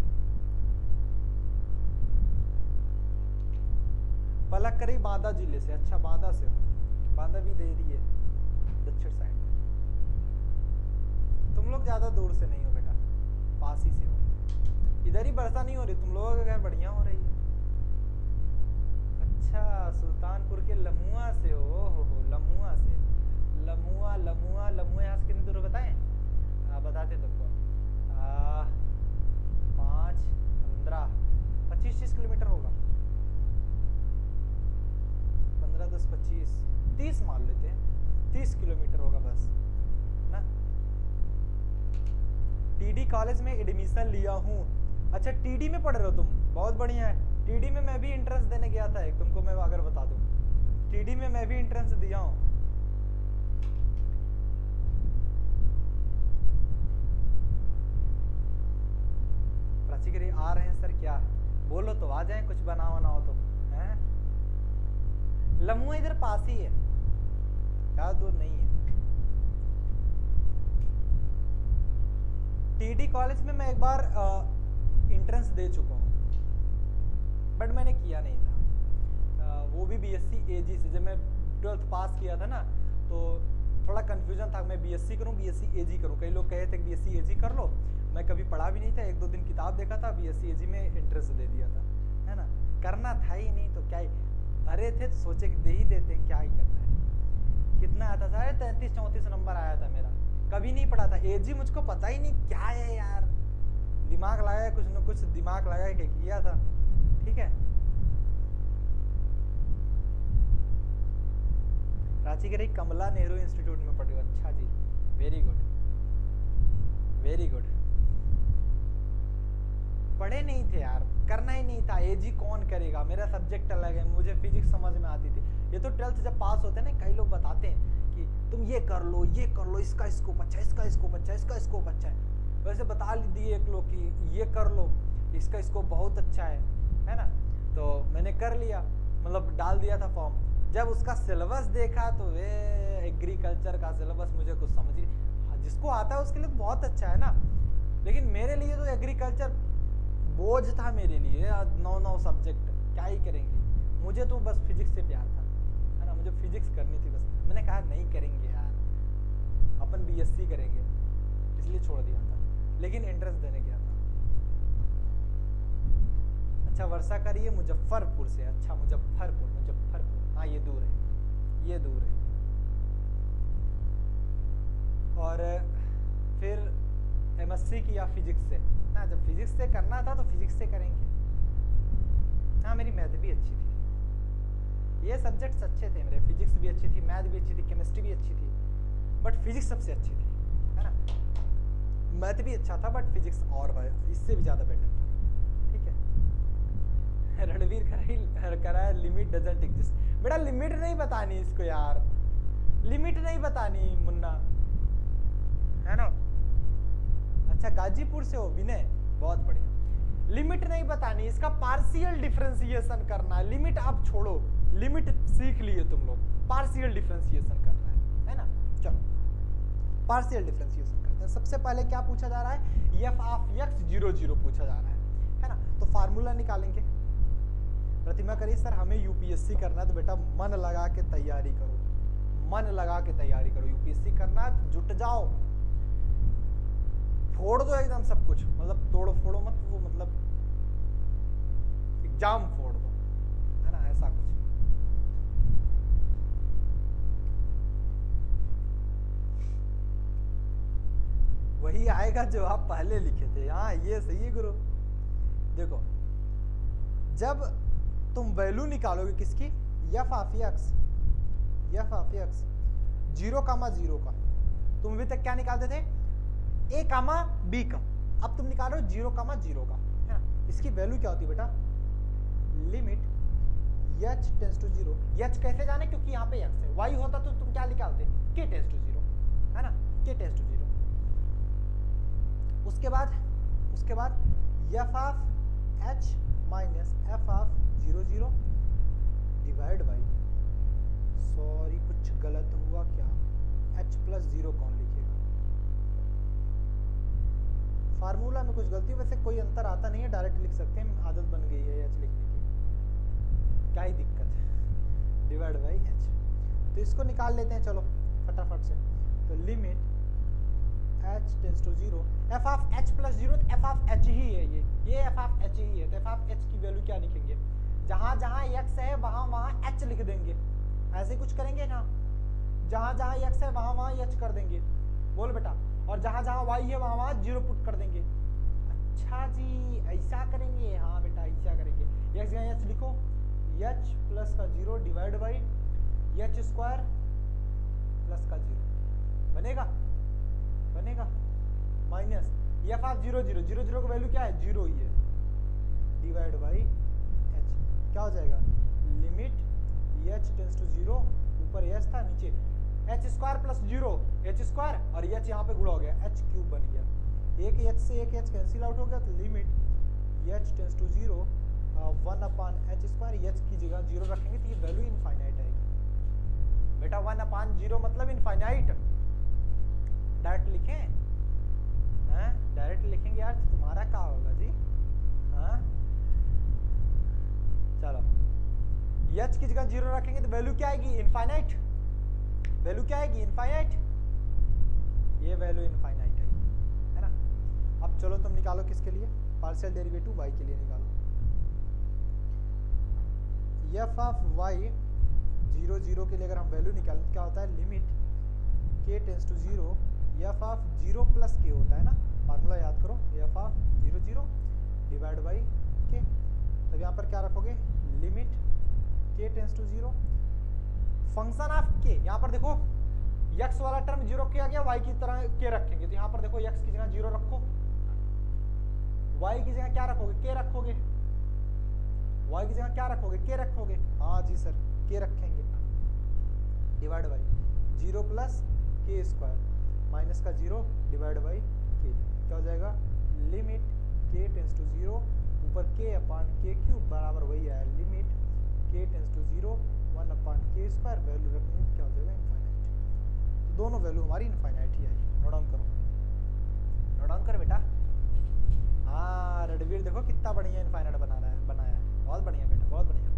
पलक करी बांदा जिले से। अच्छा बांदा से हो, बांदा भी दे रही है दक्षिण साइड में। तुम लोग ज्यादा दूर से नहीं हो बेटा, पास ही से हो। इधर ही वर्षा नहीं हो रही, तुम लोगों के घर बढ़िया हो रही है। अच्छा सुल्तानपुर के लमुआ से हो लमुआ से। लमुआ लमुआ लमुआ यहाँ से कितनी दूर बताएं? बताते तुमको 5, 15, 25-30 किलोमीटर होगा। 15, 10, 25, 30 मान लेते हैं, 30 किलोमीटर होगा बस ना। टीडी कॉलेज में एडमिशन लिया हूँ। अच्छा टीडी में पढ़ रहे हो तुम, बहुत बढ़िया है। टीडी में मैं भी एंट्रेंस देने गया था एक, तुमको मैं अगर बता दूं, टीडी में मैं भी एंट्रेंस दिया हूँ। प्राची कह रही आ रहे हैं सर, क्या बोलो तो आ जाएं, कुछ बना होना हो तो, हैं? लमुआ इधर पास ही है, ज्यादा दूर नहीं है। टीडी कॉलेज में मैं एक बार एंट्रेंस दे चुका हूँ, बट मैंने किया नहीं था। वो भी बीएससी एजी से। जब मैं 12th पास किया था ना तो थोड़ा कंफ्यूजन था, मैं बीएससी करूँ बीएससी एजी करूँ। कई लोग कहे थे कि बीएससी एजी कर लो, मैं कभी पढ़ा भी नहीं था, 1-2 दिन किताब देखा था, बीएससी एजी में एंट्रेंस दे दिया था, है ना। करना था ही नहीं तो क्या ही, भरे थे तो सोचे कि दे ही देते हैं, क्या ही करना है। कितना आया था? 33-34 नंबर आया था मेरा। कभी नहीं पढ़ा था एजी, मुझको पता ही नहीं क्या है यार, दिमाग लगाया कुछ न कुछ दिमाग लगा के किया था, ठीक है। रांची के रही कमला नेहरू इंस्टीट्यूट में पढ़ी हो। अच्छा जी, वेरी गुड वेरी गुड। पढ़े नहीं थे यार, करना ही नहीं था, एजी कौन करेगा, मेरा सब्जेक्ट अलग है, मुझे फिजिक्स समझ में आती थी। ये तो 12th जब पास होते हैं ना, कई लोग बताते हैं कि तुम ये कर लो, ये कर लो, इसका स्कोप अच्छा है, इसका स्कोप अच्छा है, इसका स्कोप अच्छा है। वैसे बता दिए एक लोग कि ये कर लो, इसका स्कोप बहुत अच्छा है ना। तो मैंने कर लिया, मतलब डाल दिया था फॉर्म। जब उसका सिलेबस देखा तो वे एग्रीकल्चर का सिलेबस मुझे कुछ समझ ही, जिसको आता है उसके लिए तो बहुत अच्छा है ना, लेकिन मेरे लिए तो एग्रीकल्चर बोझ था मेरे लिए। 9 सब्जेक्ट क्या ही करेंगे, मुझे तो बस फिजिक्स से प्यार था, है ना, मुझे फिजिक्स करनी थी बस। मैंने कहा नहीं करेंगे यार, अपन बीएससी करेंगे, इसलिए छोड़ दिया था, लेकिन एंट्रेंस देने गया था। अच्छा वर्षा कर रही है मुजफ्फरपुर से, अच्छा मुजफ्फरपुर, हाँ ये दूर है, ये दूर है। और फिर एमएससी किया फिजिक्स से ना, जब फिजिक्स से करना था तो फिजिक्स से करेंगे। हाँ मेरी मैथ भी अच्छी थी, ये सब्जेक्ट्स अच्छे थे मेरे, फिजिक्स भी अच्छी थी, मैथ भी अच्छी थी, केमिस्ट्री भी अच्छी थी, बट फिजिक्स सबसे अच्छी थी, है ना। मैथ भी अच्छा था बट फिजिक्स और इससे भी ज़्यादा बेटर था, ठीक है। रणवीर कराया लिमिट डजंट एग्जिस्ट। बेटा लिमिट नहीं बतानी इसको यार, लिमिट नहीं बतानी मुन्ना, है ना। अच्छा गाजीपुर से हो विनय, बहुत बढ़िया। लिमिट नहीं बतानी, इसका पार्शियल डिफरेंशिएशन करना है। लिमिट आप छोड़ो, लिमिट सीख लिए तुम लोग, पार्शियल डिफरेंशिएशन करना है ना। चलो पार्शियल डिफरेंशिएशन करते हैं। सबसे पहले क्या पूछा जा रहा है, एफ ऑफ एक्स 0 0 पूछा जा रहा है ना। तो फार्मूला निकालेंगे। प्रतिमा करिए सर हमें यूपीएससी करना है, तो बेटा मन लगा के तैयारी करो, मन लगा के तैयारी करो। यूपीएससी करना है जुट जाओ, फोड़ दो एकदम सब कुछ, मतलब तोड़ो फोड़ो मत, वो मतलब एग्जाम फोड़ दो, है ना, ऐसा कुछ। वही आएगा जो आप पहले लिखे थे। हाँ ये सही है गुरु। देखो जब तुम वैल्यू निकालोगे किसकी, एफ ऑफ एक्स 0, 0 का, तुम अभी तक क्या निकालते थे, ए कामा बी का, अब तुम निकाल रहे हो 0, 0 का, है ना। इसकी वैल्यू क्या होती है बेटा, limit h tends to 0। h कैसे जाने, क्योंकि यहाँ पे x है, y होता तो तुम क्या निकालते, k टेंस टू 0, है ना, k टेंस टू 0। उसके बाद f of h minus f of 0 0 divide by, sorry कुछ गलत हुआ क्या, h प्लस 0 कौन लिखेगा, फार्मूला में कुछ गलती, वैसे कोई अंतर आता नहीं है, डायरेक्ट लिख सकते हैं, आदत बन गई है h लिखने की, क्या ही दिक्कत है, डिवाइड बाई h। तो इसको निकाल लेते हैं चलो फटाफट से। तो limit h tends to 0, f of h plus 0, f of h ही है, ये f ऑफ h ही है, तो f ऑफ h की वैल्यू क्या लिखेंगे, जहां जहां x है वहां वहां h लिख देंगे, ऐसे कुछ करेंगे ना, जहां जहां x है वहां वहां h कर देंगे, बोल बेटा, और जहां जहां y है वहां वहां 0 पुट कर देंगे। अच्छा जी ऐसा करेंगे, हाँ बेटा ऐसा करेंगे, x जगह h लिखो, h प्लस का 0 divide by h square plus का 0 बनेगा माइनस f ऑफ 0 0 0 0 का वैल्यू क्या है, 0 ही है, डिवाइड बाई h, क्या हो जाएगा, लिमिट h टेंस टू 0, ऊपर h था नीचे h square plus 0, h square और h यहाँ पे गुणा हो गया, h क्यूब बन गया, एक h से एक h कैंसिल आउट हो गया, तो limit h tends to 0 1 upon h square, h की जगह 0 रखेंगे तो ये वैल्यू इनफाइनाइट आएगी बेटा, 1 अपान 0 मतलब इनफाइनाइट। डायरेक्ट लिखें, डायरेक्ट लिखेंगे यार, तो तुम्हारा क्या होगा जी, हाँ चलो, h की जगह 0 रखेंगे तो वैल्यू क्या आएगी, इनफाइनाइट, वैल्यू क्या आएगी, इनफाइनाइट, ये वैल्यू इनफाइनाइट है ना। अब चलो तुम निकालो किसके लिए, पार्शियल डेरिवेटिव y के लिए निकालो। f ऑफ y 0 0 के लिए अगर हम वैल्यू निकालें तो क्या होता है, limit k tends to 0, f of 0 plus k होता है ना, फार्मूला याद करो, f of 0 0 divide by k। तब यहाँ पर क्या रखोगे, limit k tends to 0, function of k, यहाँ पर देखो x वाला टर्म जीरो किया गया, y की तरह के रखेंगे, तो यहाँ पर देखो x की जगह जीरो रखो, y की जगह क्या रखोगे, k रखोगे, y की जगह क्या रखोगे, k रखोगे, हाँ जी सर k रखेंगे, divide by zero plus k square minus का जीरो डिवाइड बाई के, क्या हो जाएगा, limit k tends to zero, ऊपर k अपान के क्यूब बराबर वही आया, limit k tends to zero 1 upon k square, value रखनी तो क्या हो जाएगा, इनफाइनाइट। तो दोनों वैल्यू हमारी इनफाइनाइट ही आई। नोट डाउन करो, नोट डाउन कर बेटा। हाँ रणवीर देखो कितना बढ़िया इनफाइनाइट बनाया है, बहुत बढ़िया बेटा, बहुत बढ़िया।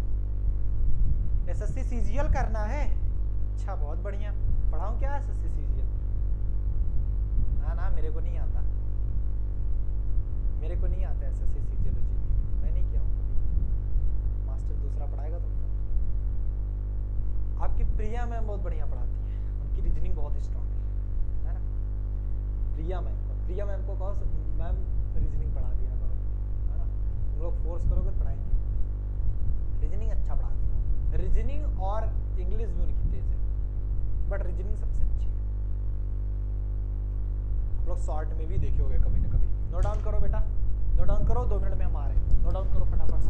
एसएससी सीजीएल करना है, अच्छा बहुत बढ़िया। पढ़ाऊं क्या एसएससी सीजीएल? ना मेरे को नहीं आता, मेरे को नहीं आता एसएससी सीजीएलॉजी, मैं नहीं किया हूँ कभी, मास्टर दूसरा पढ़ाएगा तुमको। आपकी प्रिया मैम बहुत बढ़िया पढ़ाती है, उनकी रीजनिंग बहुत स्ट्रांग है ना। प्रिया मैम को कहो मैम रीजनिंग पढ़ा दिया करो, है ना, तुम लोग फोर्स करोगे तो पढ़ाएंगे। रीजनिंग अच्छा पढ़ाती हूँ, रीजनिंग और इंग्लिश भी उनकी तेज है, बट रीजनिंग सबसे अच्छी है। लोग शॉर्ट में भी देखे होंगे कभी ना कभी। नोट डाउन करो बेटा, नोट डाउन करो, 2 मिनट में हम आ रहे हैं, नोट डाउन करो फटाफट से।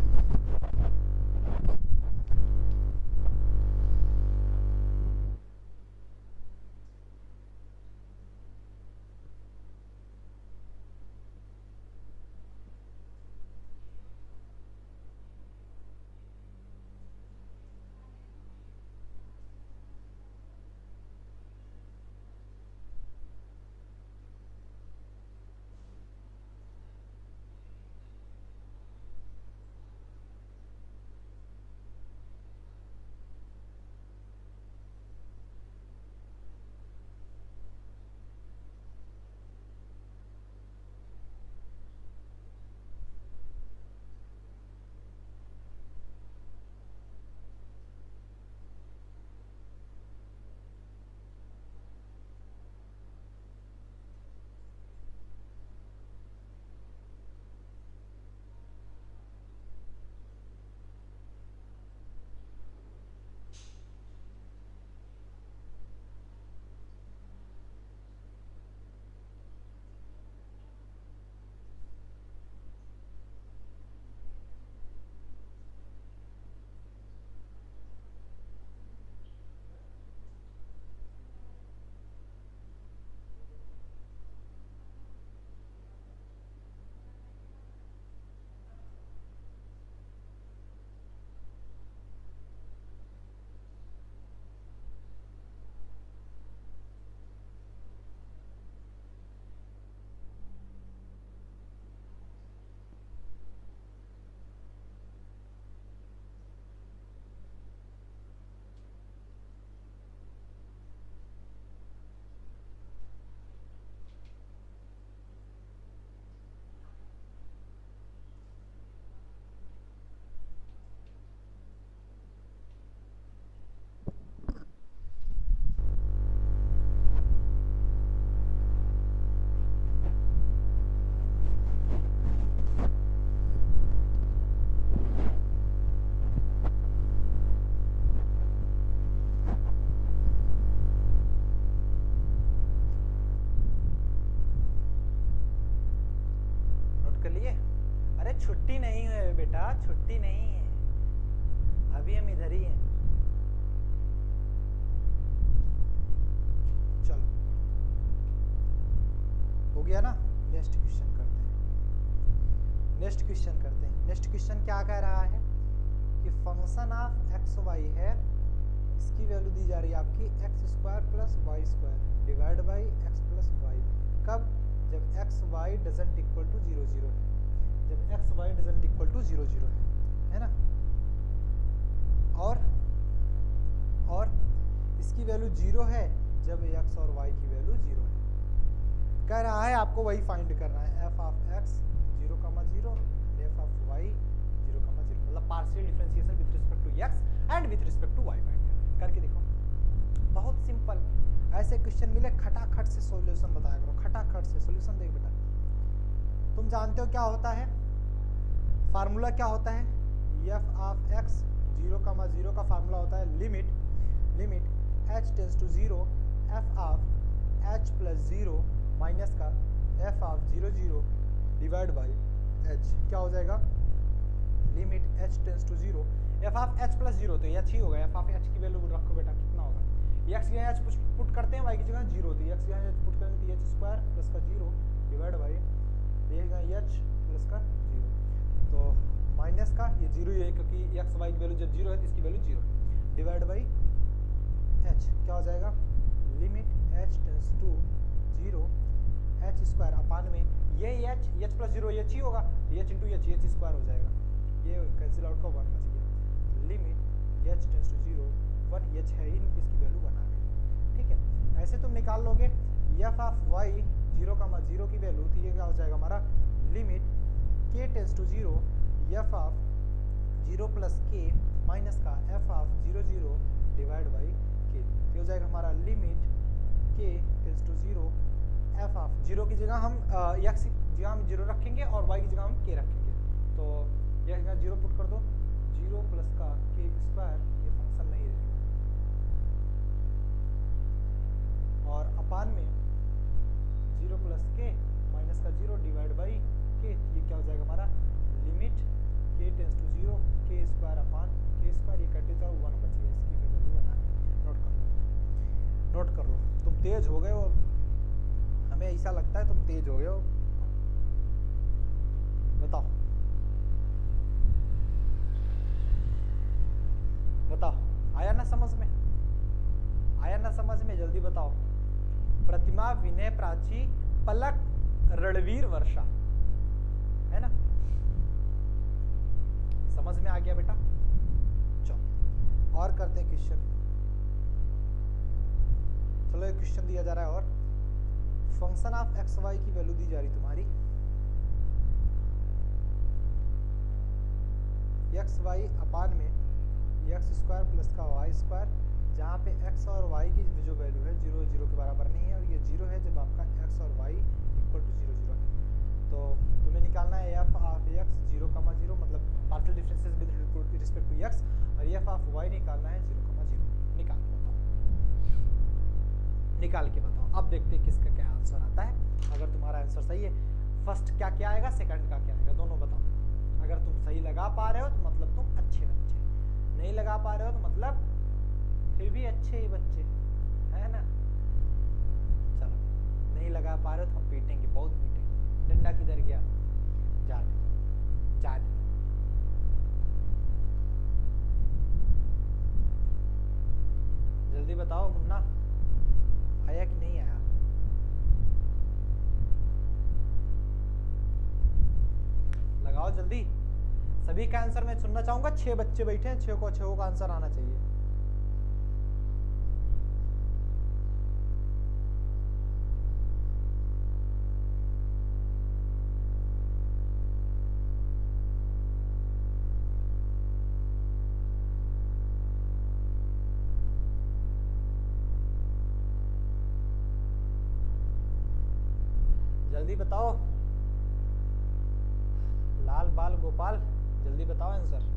छुट्टी नहीं है बेटा, छुट्टी नहीं है, अभी हम इधर ही हैं। चलो हो गया ना, नेक्स्ट क्वेश्चन करते हैं। नेक्स्ट क्वेश्चन क्या कह रहा है कि फंक्शन ऑफ एक्स वाई है, इसकी वैल्यू दी जा रही है आपकी x square plus y square divide by x plus y. कब? जब x y doesn't equal to 0 0 है, जब x y doesn't equal to 0 0 है ना। और इसकी वैल्यू 0 है जब एक्स और वाई की वैल्यू 0 है। कह रहा है आपको वही फाइंड करना है, f of x 0, 0 f of y 0, 0, मतलब partial differentiation with respect to x and with respect to y find करना है। करके देखो, बहुत सिंपल। ऐसे क्वेश्चन मिले खटाखट से सॉल्यूशन बताया करो, खटाखट से सॉल्यूशन। देख बेटा, तुम जानते हो क्या होता है, फार्मूला क्या होता है, एफ ऑफ एक्स 0, 0 का फार्मूला होता है limit h tends to 0 f of h plus zero minus का f of zero zero divide by h क्या हो जाएगा, limit h tends to zero f of h plus zero, तो h ही होगा, एफ ऑफ एच की value रखो बेटा कितना होगा, एक्स यहाँ एच पुट करते हैं, वाई की जगह जीरो, तो एक्स यहाँ एच पुट करेंगे तो एच स्क्वायर प्लस का zero divide by h plus का जीरो, तो माइनस का ये जीरो ही है क्योंकि एक्स वाई की वैल्यू जब जीरो है तो इसकी वैल्यू जीरो है, डिवाइड बाई एच क्या हो जाएगा, limit h tends to zero h square upon में ये एच प्लस जीरो एच ही होगा, एच इंटू एच स्क्वायर हो जाएगा, ये कैंसिल आउट का वन बच गया, limit h tends to zero one, h है ही नहीं तो इसकी वैल्यू बना गई, ठीक है। ऐसे तुम निकाल लोगे एफ ऑफ वाई जीरो का जीरो की वैल्यू, तो ये क्या हो जाएगा हमारा, limit k tends to zero f of zero plus k minus का f of zero zero divide by k, तो हो जाएगा हमारा limit k tends to zero f of zero की जगह हम एक्स की जगह हम जीरो रखेंगे और वाई की जगह हम के रखेंगे, तो यह जीरो पुट कर दो, जीरो प्लस का के स्क्वायर, ये फंक्शन नहीं रहेगा, और अपान में जीरो प्लस के माइनस का जीरो डिवाइड बाई के, ये क्या हो जाएगा हमारा, limit k tends to zero के स्क्वायर अपान के स्क्वायर, ये कटे जाओ वन बचेगा, इसकी फिर वैल्यू बना नोट कर लो, तुम तेज हो गए हो, हमें ऐसा लगता है तुम तेज हो गए हो, बताओ आया ना समझ में, आया ना समझ में, जल्दी बताओ। प्रतिमा, विनय, प्राची, पलक, रणवीर, वर्षा, है ना, समझ में आ गया बेटा। चलो और करते हैं क्वेश्चन, चलो एक क्वेश्चन दिया जा रहा है, और फंक्शन ऑफ एक्स वाई की वैल्यू दी जा रही तुम्हारी, एक्स वाई अपान में एक्स स्क्वायर प्लस का वाई स्क्वायर, जहाँ पे एक्स और वाई की जो वैल्यू है जीरो जीरो के बराबर नहीं है, और ये जीरो है जब आपका एक्स और y equal to zero zero है, तो तुम्हें निकालना है f of x zero comma zero, मतलब partial differences with respect to x, और एफ ऑफ वाई निकालना है जीरो कमा जीरो, निकाल के बताओ, निकाल के बताओ। अब देखते हैं किसका क्या आंसर आता है, अगर तुम्हारा आंसर सही है, फर्स्ट क्या क्या आएगा, सेकंड का क्या आएगा, दोनों बताओ। अगर तुम सही लगा पा रहे हो तो मतलब तुम अच्छे बच्चे, नहीं लगा पा रहे हो तो मतलब फिर भी अच्छे ही बच्चे, है ना। चलो नहीं लगा पा रहे हो तो हम पीटेंगे, बहुत पीटेंगे, डंडा किधर गया, जाने जल्दी बताओ, मुन्ना आया कि नहीं आया, लगाओ जल्दी, सभी का आंसर मैं सुनना चाहूंगा। 6 बच्चे बैठे हैं, 6 का आंसर आना चाहिए। जल्दी बताओ, लाल बाल गोपाल, जल्दी बताओ आंसर।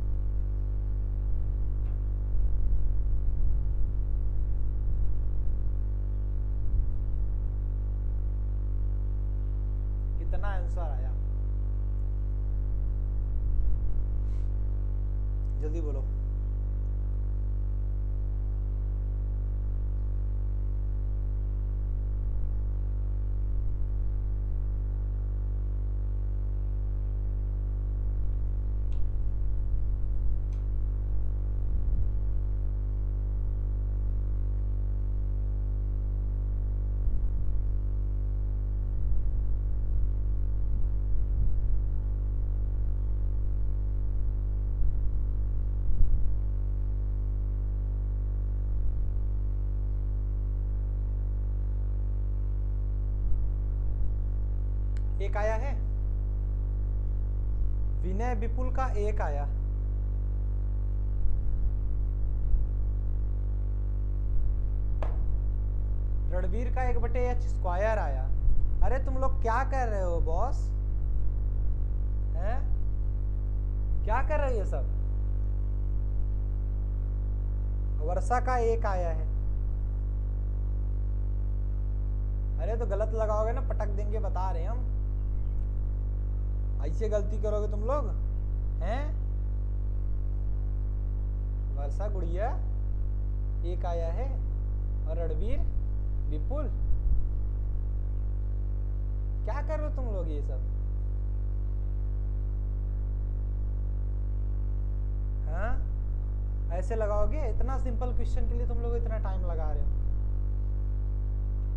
कितना आंसर आया, जल्दी बोलो। एक आया है, विनय विपुल का एक आया, रणवीर का 1/h स्क्वायर आया। अरे तुम लोग क्या कर रहे हो बॉस, हैं क्या कर रहे हो ये सब। वर्षा का एक आया है, अरे तो गलत लगाओगे ना, पटक देंगे, बता रहे हैं हम। ऐसे गलती करोगे तुम लोग हैं। वर्षा गुड़िया एक आया है, और रणवीर विपुल, क्या कर रहे हो तुम लोग ये सब? हाँ, ऐसे लगाओगे? इतना सिंपल क्वेश्चन के लिए तुम लोग इतना टाइम लगा रहे हो।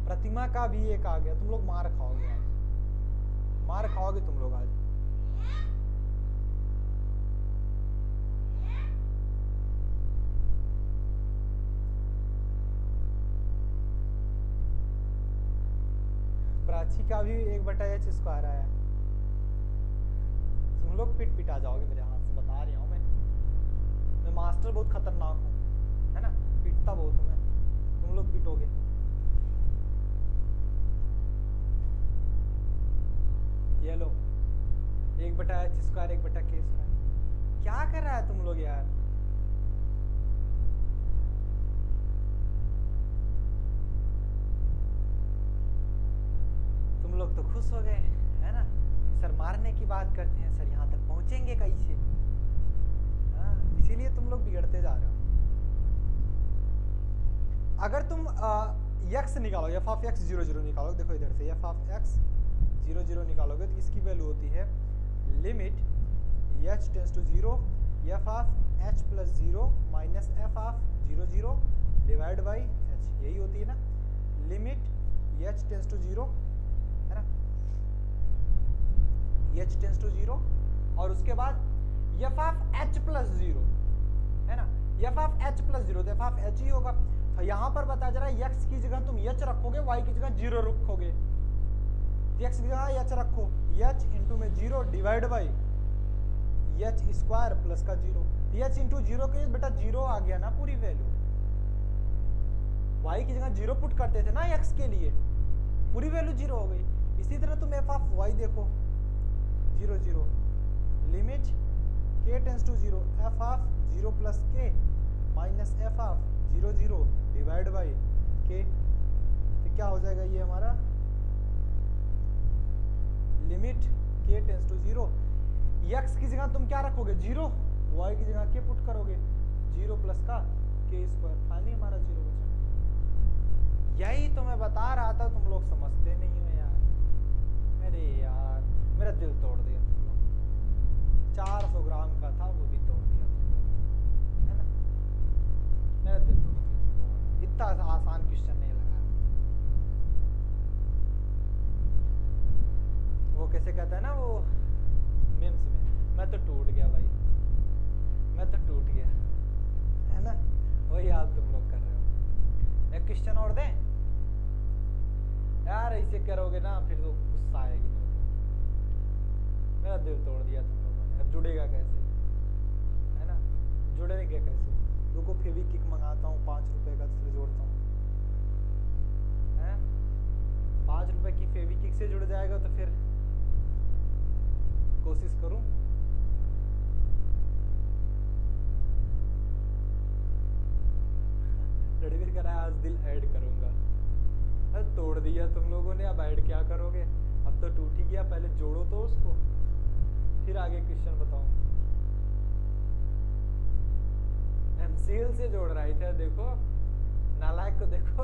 प्रतिमा का भी एक आ गया, तुम लोग मार खाओगे आज, मार खाओगे तुम लोग आज। प्राची का भी 1/h² आया। तुम लोग पिट पिटा जाओगे मेरे हाथ से, बता रहा हूँ मैं मास्टर बहुत खतरनाक हूँ, है ना, पिटता बहुत हूँ मैं, तुम लोग पिटोगे। ये लो 1/h², 1/k²। क्या कर रहा है तुम लोग यार? तुम लोग तो खुश हो गए, है ना, सर मारने की बात करते हैं, सर यहाँ तक पहुंचेंगे कैसे? हाँ, इसीलिए तुम लोग बिगड़ते जा रहे हो। अगर तुम x निकालो, f(x) 0 0 निकालो, देखो इधर से f(x) 0 0 निकालोगे तो इसकी वैल्यू होती है limit h tends to 0 f(h + 0 - f(0 0) divide by h, यही होती है ना लिमिट h टेंड्स टू 0, है ना, h टेंड्स टू 0, और उसके बाद f(h + 0), है ना, f(h + 0), तो f(h) ही होगा। तो यहाँ पर बता जा रहा है x की जगह तुम h रखोगे, y की जगह 0 रखोगे, x की जगह h रखो, h इंटू में 0 डिवाइड बाई h² प्लस का 0, h इंटू 0 के बेटा 0 आ गया ना पूरी वैल्यू। y की जगह 0 पुट करते थे ना x के लिए, पूरी वैल्यू 0 हो गई। इसी तरह तुम f(y) देखो 0 0 limit k tends to 0 f(0 + k - f(0 0) divide by k, तो क्या हो जाएगा ये हमारा limit k tends to 0, x की जगह तुम क्या रखोगे 0, y की जगह k पुट करोगे 0 प्लस का k², फाइनली हमारा 0 बचा। यही तो मैं बता रहा था, तुम लोग समझते नहीं हो यार। अरे यार मेरा दिल तोड़ दिया तुम लोग, 400 ग्राम का था वो भी तोड़ दिया तुम लोग, है ना, मेरा दिल तोड़ दिया तुम लोगों ने। इतना आसान क्वेश्चन नहीं लगा। वो कैसे कहता है ना वो मीम्स में, मैं तो टूट गया भाई, मैं तो टूट गया, है ना, वही आप तुम लोग कर रहे हो। एक क्वेश्चन और दें यार, ऐसे करोगे ना फिर तो गुस्सा आएगी मेरे को। मेरा दिल तोड़ दिया तुम लोगों ने, अब जुड़ेगा कैसे, है ना, जुड़ेगा कैसे? रुको फेविक्विक मंगाता हूँ 5 रुपए का, फिर जोड़ता हूँ, है 5 रुपए की फेविक्विक से जुड़ जाएगा तो फिर कोशिश करूं। रणवीर कह रहा है आज दिल ऐड करूंगा। अरे तोड़ दिया तुम लोगों ने, अब ऐड क्या करोगे? अब तो टूट ही गया, पहले जोड़ो तो उसको, फिर आगे क्वेश्चन बताओ। MCL से जोड़ रहा था, देखो नालायक को देखो।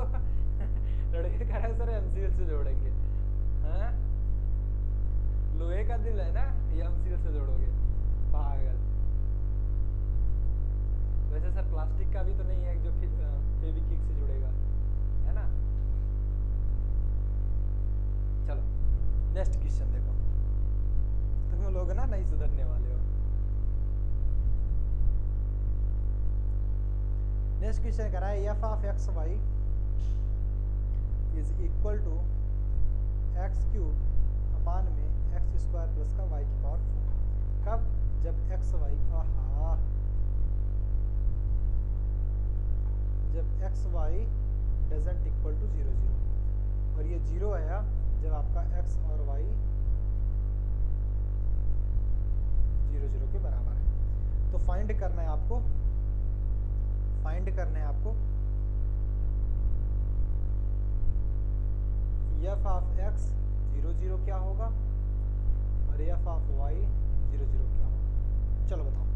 रणवीर कह रहा है सर MCL से जोड़ेंगे, हाँ लोहे का दिल है ना, ये MCL से जोड़ोगे, पागल। वैसे सर प्लास्टिक का भी तो नहीं है जो फेविक्विक से जुड़ेगा, है ना। चलो नेक्स्ट क्वेश्चन देखो, तुम लोग ना नहीं सुधरने वाले हो। नेक्स्ट क्वेश्चन कह रहा है f(x, y) is equal to x³ upon में x² प्लस का y⁴। कब? जब x y, आहा, जब x y doesn't equal to 0 0, और ये 0 आया जब आपका x और y 0 0 के बराबर है। तो फाइंड करना है आपको, फाइंड करना है आपको एफ ऑफ एक्स 0 0 क्या होगा और एफ ऑफ वाई 0 0 क्या होगा। चलो बताओ,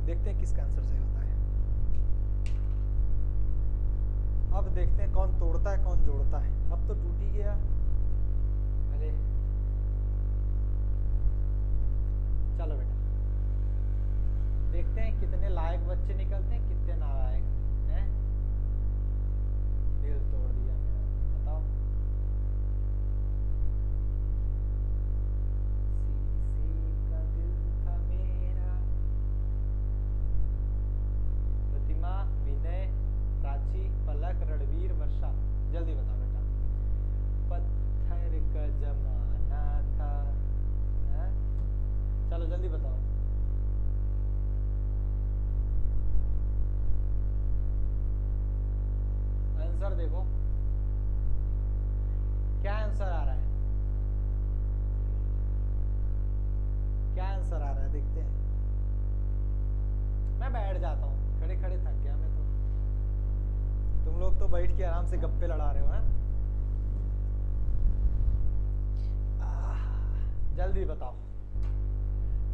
देखते हैं किसका आंसर सही होता है। अब देखते हैं कौन तोड़ता है कौन जोड़ता है। अब तो टूट ही गया। अरे चलो बेटा, देखते हैं कितने लायक बच्चे निकलते हैं कितने नालायक हैं। दिल तोड़ दिया मेरा, बताओ। शीशे का दिल था मेरा। प्रतिमा, विनय, प्राची, पलक, रणवीर, वर्षा, जल्दी बताओ बेटा। पत्थर का जमाना था, है? चलो जल्दी बताओ। आंसर देखो, क्या आंसर आ रहा है, क्या आंसर आ रहा है, देखते हैं। मैं बैठ जाता हूँ, खड़े खड़े थक गया मैं तो। तुम लोग तो बैठ के आराम से गप्पे लड़ा रहे हो, हैं? जल्दी बताओ।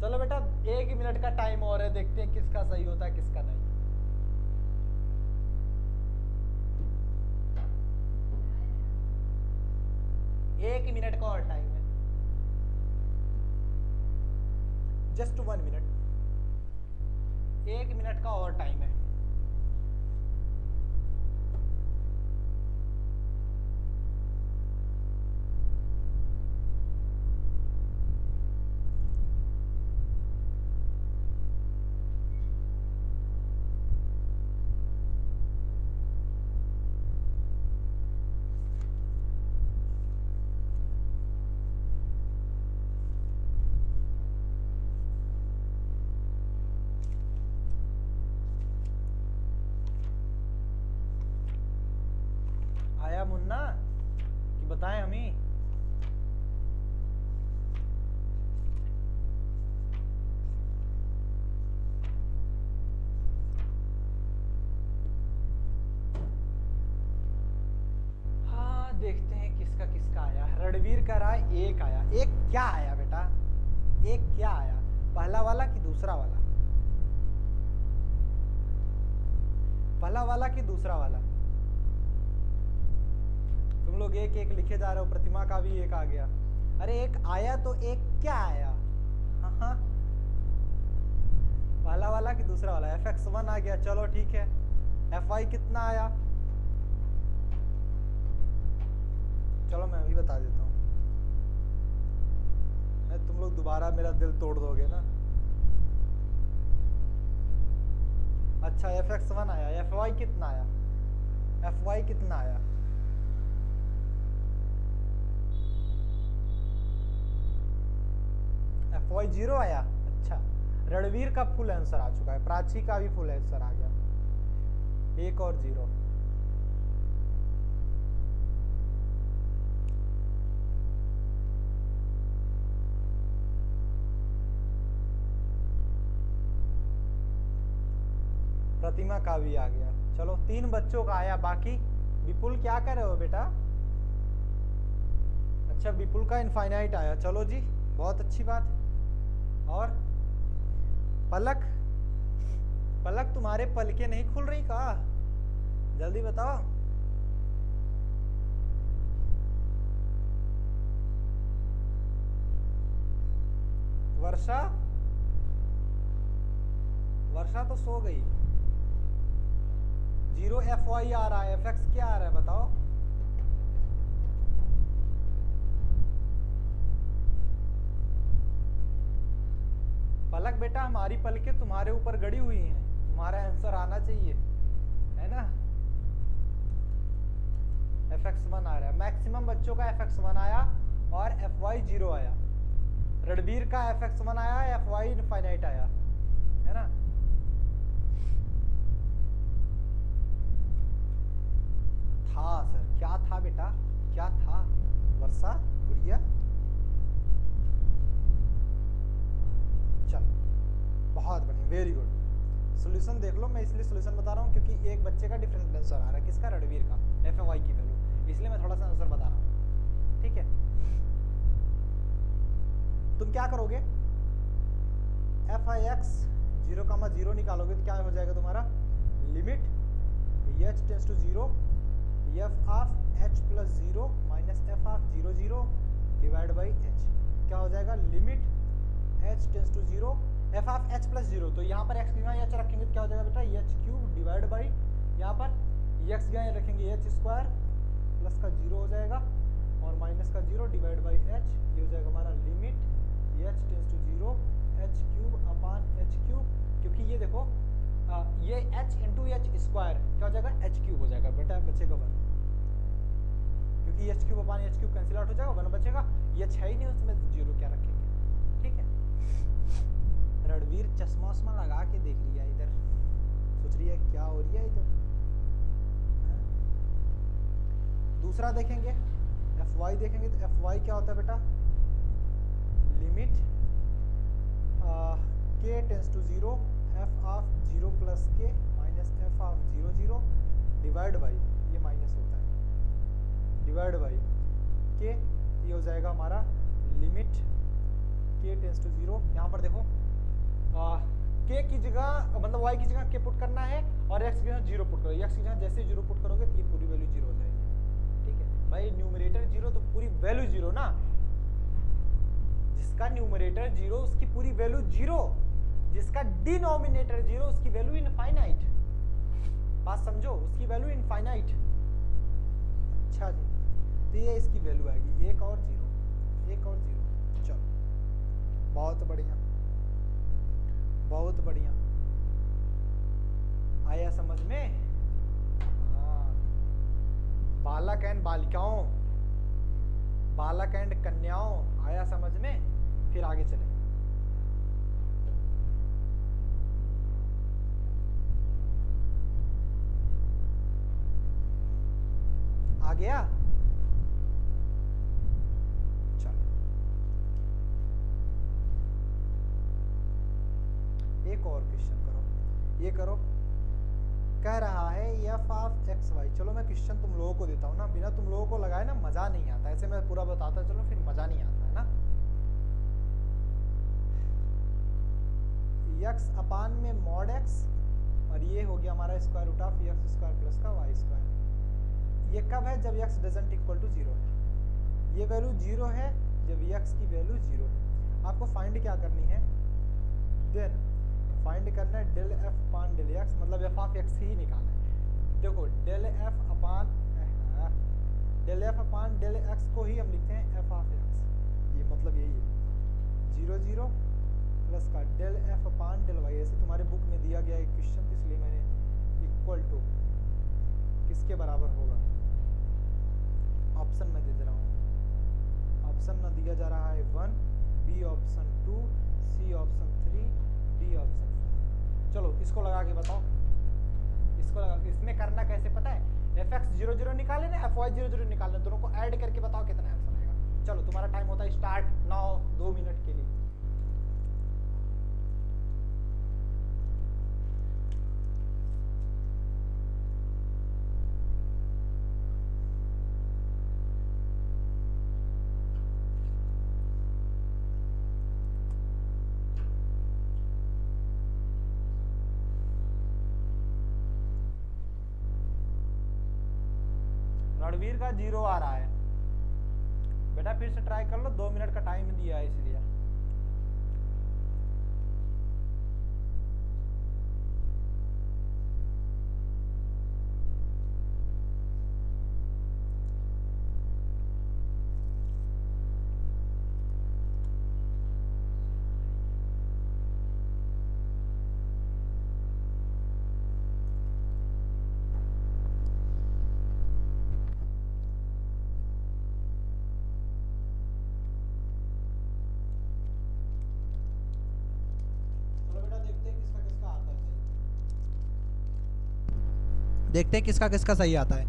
चलो बेटा, 1 मिनट का टाइम और है, देखते हैं किसका सही होता है किसका नहीं। एक मिनट का और टाइम है, जस्ट 1 मिनट। 1 मिनट का और टाइम है। आया मुन्ना कि बताएं हम ही? हाँ, देखते हैं किसका किसका आया। रणवीर का रहा है 1 आया। 1 क्या आया बेटा? 1 क्या आया? पहला वाला कि दूसरा वाला? पहला वाला कि दूसरा वाला? तुम लोग 1 1 लिखे जा रहे हो। प्रतिमा का भी 1 आ गया। अरे 1 आया तो 1 क्या आया? हाँ हाँ, पहला वाला कि दूसरा वाला? fx1 आ गया, चलो ठीक है। fy कितना आया? चलो मैं अभी बता देता हूँ, मैं तुम लोग दोबारा मेरा दिल तोड़ दोगे ना। अच्छा, fx1 आया। fy कितना आया? fy कितना आया? fy 0 आया। अच्छा, रणवीर का फुल आंसर आ चुका है, प्राची का भी फुल आंसर आ गया। 1 और 0। प्रतिमा का भी आ गया। चलो 3 बच्चों का आया। बाकी विपुल क्या कर रहे हो बेटा? अच्छा, विपुल का इनफाइनाइट आया, चलो जी बहुत अच्छी बात है। और पलक, पलक तुम्हारे पलके नहीं खुल रही का? जल्दी बताओ। वर्षा, वर्षा तो सो गई। 0 fy आ रहा है, fx क्या आ रहा है बताओ? पलक बेटा, हमारी पलकें तुम्हारे ऊपर गड़ी हुई हैं, तुम्हारा आंसर आना चाहिए, है ना? fx1 आ रहा है। मैक्सिमम बच्चों का fx1 आया और fy 0 आया। रणवीर का fx1 आया, fy इनफाइनाइट आया, है ना? था सर, क्या था बेटा, क्या था? वर्षा गुड़िया, चल बहुत बढ़िया, वेरी गुड। सॉल्यूशन देख लो, मैं इसलिए सॉल्यूशन बता रहा हूँ क्योंकि एक बच्चे का डिफरेंट आंसर आ रहा है। किसका? रणवीर का, fy की वैल्यू, इसलिए मैं थोड़ा सा आंसर बता रहा हूँ। ठीक है। तुम क्या करोगे, एफ आई एक्स 0,0 निकालोगे तो क्या हो जाएगा तुम्हारा, limit h tends to 0 f of h plus 0 minus f of 0 0 divide by h. क्या हो जाएगा, limit h tends to 0 f of h plus 0, तो यहाँ पर एक्स की जगह एच रखेंगे तो क्या हो जाएगा बेटा, एच क्यूब डिवाइड बाई, यहाँ पर एक्स की जगह रखेंगे एच स्क्वायर प्लस का 0 हो जाएगा और माइनस का 0 डिवाइड बाई एच, ये हो जाएगा हमारा limit h tends to 0 h cube upon h cube, क्योंकि ये देखो ये h इंटू एच स्क्वायर क्या हो जाएगा, एच क्यूब हो जाएगा बेटा, बचेगा 1, क्योंकि H cube upon h cube cancel out हो जाएगा, 1 बचेगा, ये है ही नहीं उसमें 0 क्या रखेंगे, ठीक है। रणवीर चश्मा वश्मा लगा के देख रही है इधर, सोच रही है क्या हो रही है इधर। दूसरा देखेंगे एफ वाई देखेंगे, तो एफ वाई क्या होता है बेटा, limit k tends to 0 f of 0 plus k minus f of 0 0 divide by, ये माइनस होता है, डिवाइड बाई के, ये हो जाएगा हमारा लिमिट k टेंस टू 0, यहाँ पर देखो k की जगह मतलब y की जगह k पुट करना है और x की जगह 0 पुट करो, x की जगह जैसे 0 पुट करोगे तो ये पूरी वैल्यू 0 हो जाएगी, ठीक है भाई। न्यूमरेटर 0 तो पूरी वैल्यू 0 ना, जिसका न्यूमरेटर 0 उसकी पूरी वैल्यू 0, जिसका डिनोमिनेटर 0 उसकी वैल्यू इनफाइनाइट, बात समझो, उसकी वैल्यू इनफाइनाइट। अच्छा जी, तो ये इसकी वैल्यू आएगी 1 और 0, 1 और 0, चलो बहुत बढ़िया, बहुत बढ़िया, आया समझ में। हाँ, बालक एंड बालिकाओं, बालक एंड कन्याओं, आया समझ में। फिर आगे चले, आ गया, चलो एक और क्वेश्चन करो, ये करो, कह रहा है एफ ऑफ एक्स वाई। चलो मैं क्वेश्चन तुम लोगों को देता हूँ ना, बिना तुम लोगों को लगाए ना मजा नहीं आता, ऐसे मैं पूरा बताता चलो फिर मजा नहीं आता है ना। एक्स अपान में मॉड एक्स और ये हो गया हमारा square root of x square plus का वाई स्क्वायर। ये कब है, जब एक्स डजंट इक्वल टू 0 है, ये वैल्यू 0 है जब एक्स की वैल्यू 0 है। आपको फाइंड क्या करनी है, देन फाइंड करना है del f upon del x, मतलब एफ ऑफ एक्स ही निकालना है। देखो del f upon del x को ही हम लिखते हैं एफ ऑफ एक्स, ये मतलब यही है 0 0 प्लस का del f upon del y. ऐसे तुम्हारे बुक में दिया गया एक क्वेश्चन, इसलिए मैंने इक्वल टू किसके बराबर होगा, ऑप्शन में दे दे रहा हूँ, ऑप्शन में दिया जा रहा है 1, B option 2, C option 3, D option 4। चलो इसको लगा के बताओ, इसको लगा के, इसमें करना कैसे पता है, एफ एक्स 0 0 निकाले ना, एफ वाई 0 0 निकालना, दोनों को ऐड करके बताओ कितना आंसर आएगा। चलो तुम्हारा टाइम होता है स्टार्ट नाउ, 2 मिनट के लिए। रणवीर का 0 आ रहा है बेटा, फिर से ट्राई कर लो, 2 मिनट का टाइम दिया है इसलिए। देखते हैं किसका किसका सही आता है।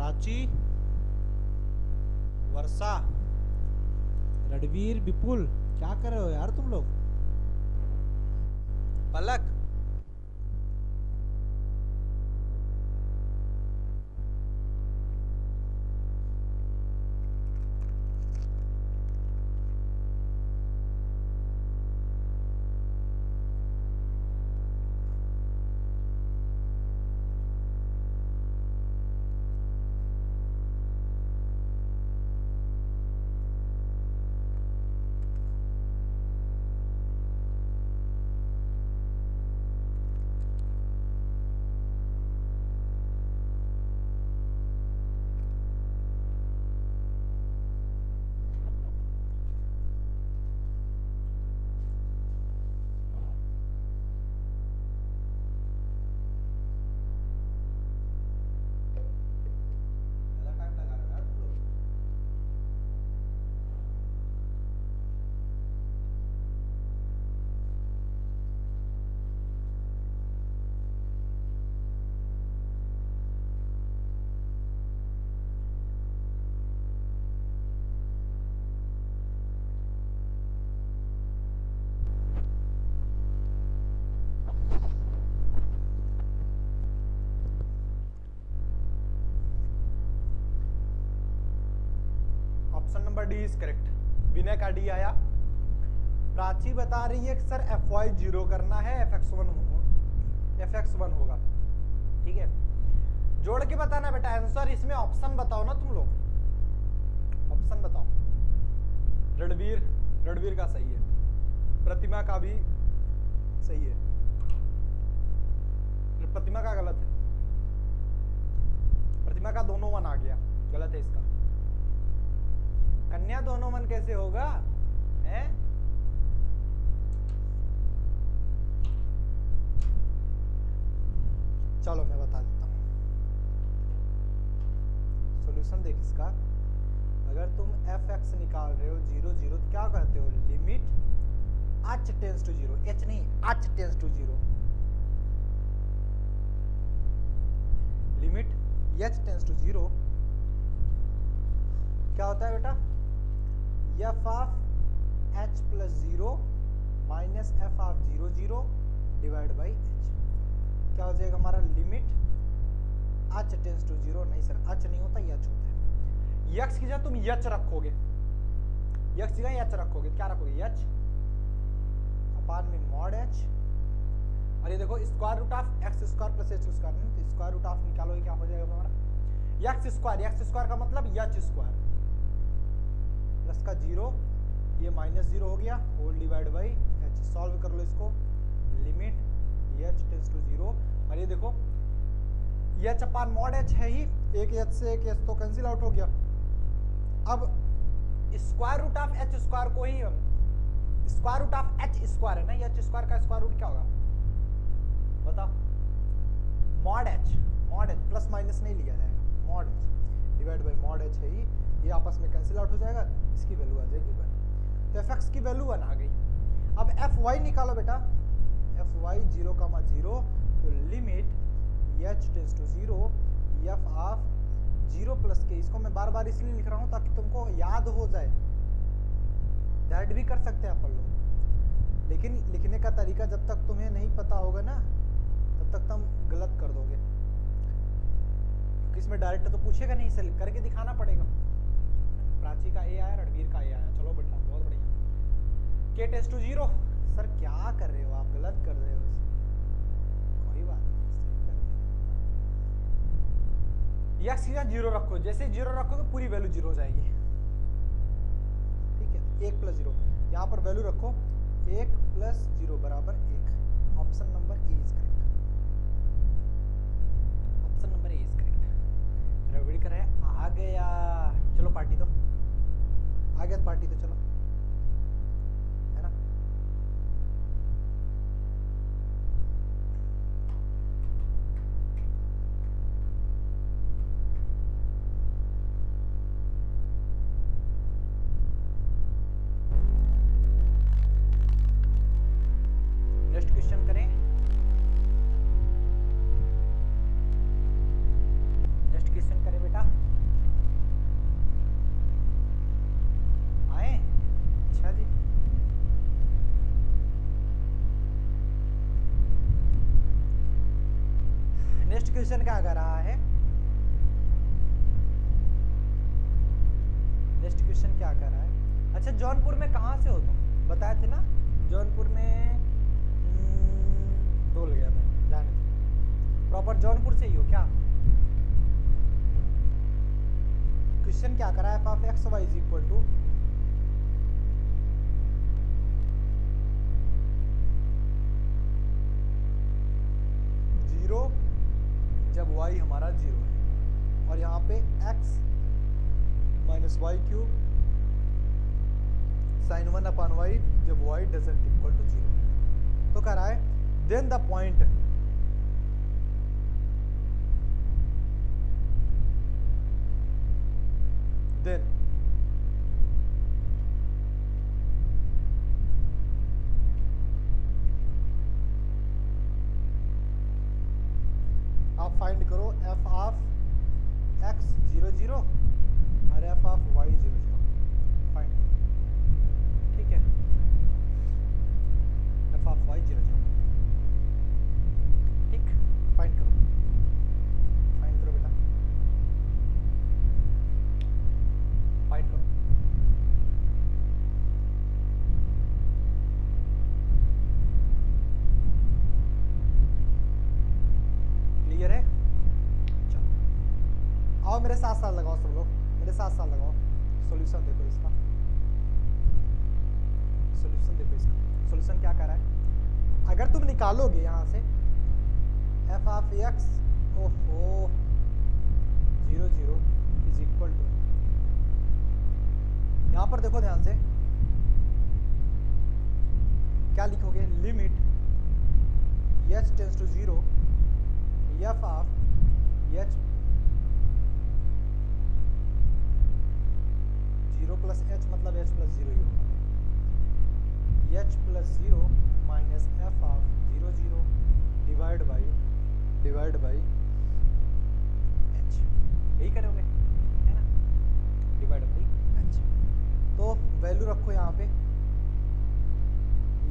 प्राची, वर्षा, रणवीर, विपुल, क्या कर रहे हो यार तुम लोग? Palak, option number D is correct. Vinay का डी आया। प्राची बता रही है कि सर fy 0 करना है, fx1 होगा। ठीक है, जोड़ के बताना बेटा आंसर। इसमें ऑप्शन बताओ ना तुम लोग, ऑप्शन बताओ। रणवीर का सही है, प्रतिमा का भी सही है, प्रतिमा का गलत है। प्रतिमा का दोनों वन आ गया, गलत है इसका। कन्या दोनों मन कैसे होगा है? चलो मैं बता देता हूं सॉल्यूशन। देख इसका, अगर तुम fx निकाल रहे हो 0 0 तो क्या कहते हो? Limit h tends to 0, h नहीं h tends to 0, limit h tends to 0 क्या होता है बेटा? f of h plus 0 minus f of 0 0 divide by h। क्या हो जाएगा हमारा? लिमिट h टेंस टू 0, नहीं सर h नहीं होता, h होता है। x की जगह तुम h रखोगे, x की जगह h रखोगे, क्या रखोगे? h अपान में मॉड h। और ये देखो square root of x square plus h square, तो स्क्वायर रूट ऑफ निकालोगे क्या हो जाएगा हमारा? एक्स स्क्वायर का मतलब एच स्क्वायर प्लस का 0, ये माइनस 0 हो गया, whole divide by h. Solve कर लो इसको, लिमिट एच टेंस टू 0। और ये देखो एच अपान मॉड एच है ही, एक एच से एक एच तो कैंसिल आउट हो गया। अब square root of h square को ही square root of h square है ना, एच स्क्वायर का स्क्वायर रूट क्या होगा बताओ? मॉड एच प्लस माइनस नहीं लिया जाएगा, mod H divide by mod H है ही, ये आपस में कैंसिल आउट हो जाएगा, इसकी वैल्यू आ जाएगी 1। तो fx की वैल्यू 1 आ गई। अब fy निकालो बेटा, fy 0, 0, तो limit h tends to 0 f of 0 plus k. इसको मैं बार बार इसलिए लिख रहा हूं ताकि तुमको याद हो जाए, दैट भी कर सकते हैं अपन लोग, लेकिन लिखने का तरीका जब तक तुम्हें नहीं पता होगा ना तब तक तुम गलत कर दोगे, क्योंकि इसमें डायरेक्ट तो पूछेगा नहीं, इसे करके दिखाना पड़ेगा। प्राची का ए आया, रणवीर का ए आया, चलो बेटा बहुत बढ़िया। के टेंस टू 0, सर क्या कर रहे हो आप? गलत कर रहे हो, कोई बात नहीं, एक्स की जगह 0 रखो, जैसे 0 रखोगे पूरी वैल्यू 0 हो जाएगी। ठीक है, 1 प्लस 0 यहाँ पर वैल्यू रखो, 1 प्लस 0 बराबर 1। Option number A is correct, option number A is correct. रविड़ कर रहा है आ गया, चलो पार्टी दो, आ गया पार्टी तो चलो, है ना? नेक्स्ट क्वेश्चन करें, नेक्स्ट क्वेश्चन करें बेटा। नेक्स्ट क्वेश्चन क्या कर रहा है, नेक्स्ट क्वेश्चन क्या कर रहा है। अच्छा जौनपुर में कहाँ से हो तुम, बताए थे ना जौनपुर में, भूल गया मैं, जाने दो, प्रॉपर जौनपुर से ही हो क्या। क्वेश्चन क्या करा है, f of x y is equal to zero जब y हमारा जीरो है, और यहाँ पे x minus y cube sine 1/y जब y doesn't equal to zero है। तो कह रहा है देन द पॉइंट देन आप फाइंड करो एफ ऑफ एक्स 0 0 और एफ ऑफ वाई 0 0 फाइंड करो, ठीक है, एफ ऑफ वाई 0 0, ठीक, फाइंड करो, फाइंड करो बेटा, फाइंड करो। क्लियर है, चलो आओ मेरे साथ साथ लगाओ सब लोग, मेरे साथ साथ लगाओ, सॉल्यूशन देखो इसका, सॉल्यूशन देखो इसका, सॉल्यूशन क्या कर रहा है, अगर तुम निकालोगे यहां से एफ ऑफ एक्स, ओहो 0 0 इज इक्वल टू, यहां पर देखो ध्यान से क्या लिखोगे, limit h tends to 0 f of h 0 plus h मतलब h प्लस 0 ही होगा, h plus 0 minus f of 0 0 divide by h, यही करोगे है ना, डिवाइड बाई h। तो वैल्यू रखो यहाँ पे,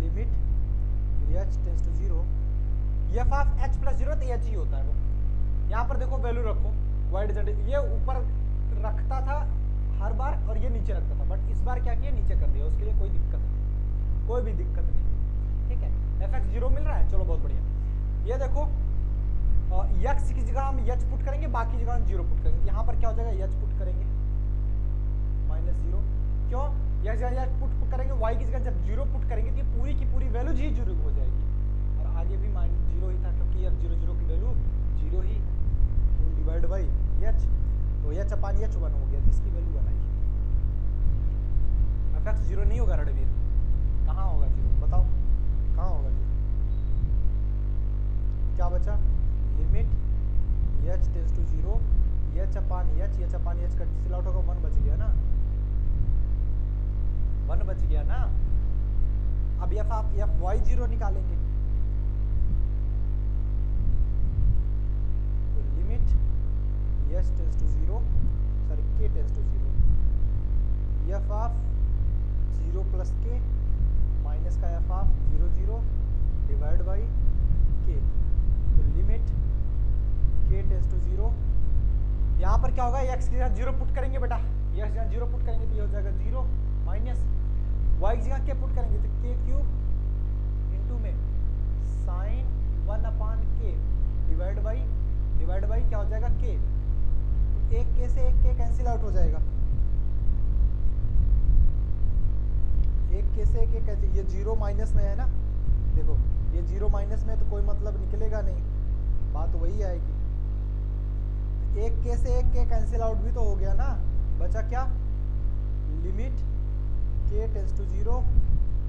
limit h tends to 0 f of h plus 0 तो h ही होता है वो, यहाँ पर देखो वैल्यू रखो y डिजेंट, ये ऊपर रखता था हर बार और ये नीचे रखता था, बट इस बार क्या किया नीचे कर दिया, उसके लिए कोई दिक्कत नहीं, कोई भी दिक्कत नहीं, ठीक है, fx 0 मिल रहा है, चलो बहुत बढ़िया। ये देखो x की जगह हम h पुट करेंगे, बाकी जगह हम 0 पुट करेंगे, यहाँ पर क्या हो जाएगा h पुट करेंगे माइनस 0, क्यों x जगह h पुट करेंगे, y की जगह जब 0 पुट करेंगे तो ये पूरी की पूरी वैल्यू ही 0 हो जाएगी, और आगे भी माइनस 0 ही था क्योंकि यार 0 0 की value 0 he, divide by h, तो h अपान h 1 हो गया, तो इसकी वैल्यू 1 आई। fx 0 नहीं होगा रणवीर, कहाँ होगा 0 बताओ, कहाँ होगा 0, क्या बचा, limit h tends to 0 h upon h cancel out होगा, 1 बच गया ना, 1 बच गया ना। अब f y 0 निकालेंगे, तो limit h tends to 0 sorry k tends to 0 f of 0 plus k minus का f of 0 0 divide by k, तो लिमिट k टेंड्स टू 0, यहाँ पर क्या होगा x की जगह 0 पुट करेंगे बेटा, x की जगह 0 पुट करेंगे तो ये हो जाएगा 0 माइनस y की जगह k पुट करेंगे तो k क्यूब इंटू में साइन 1/k डिवाइड बाई क्या हो जाएगा k, तो एक k से एक k कैंसिल आउट हो जाएगा, एक k से एक k कैंसिल, ये 0 माइनस में है ना, देखो ये 0 माइनस में तो कोई मतलब निकलेगा नहीं, बात वही आएगी, तो एक k से एक k कैंसिल आउट भी तो हो गया ना, बचा क्या, limit k tends to 0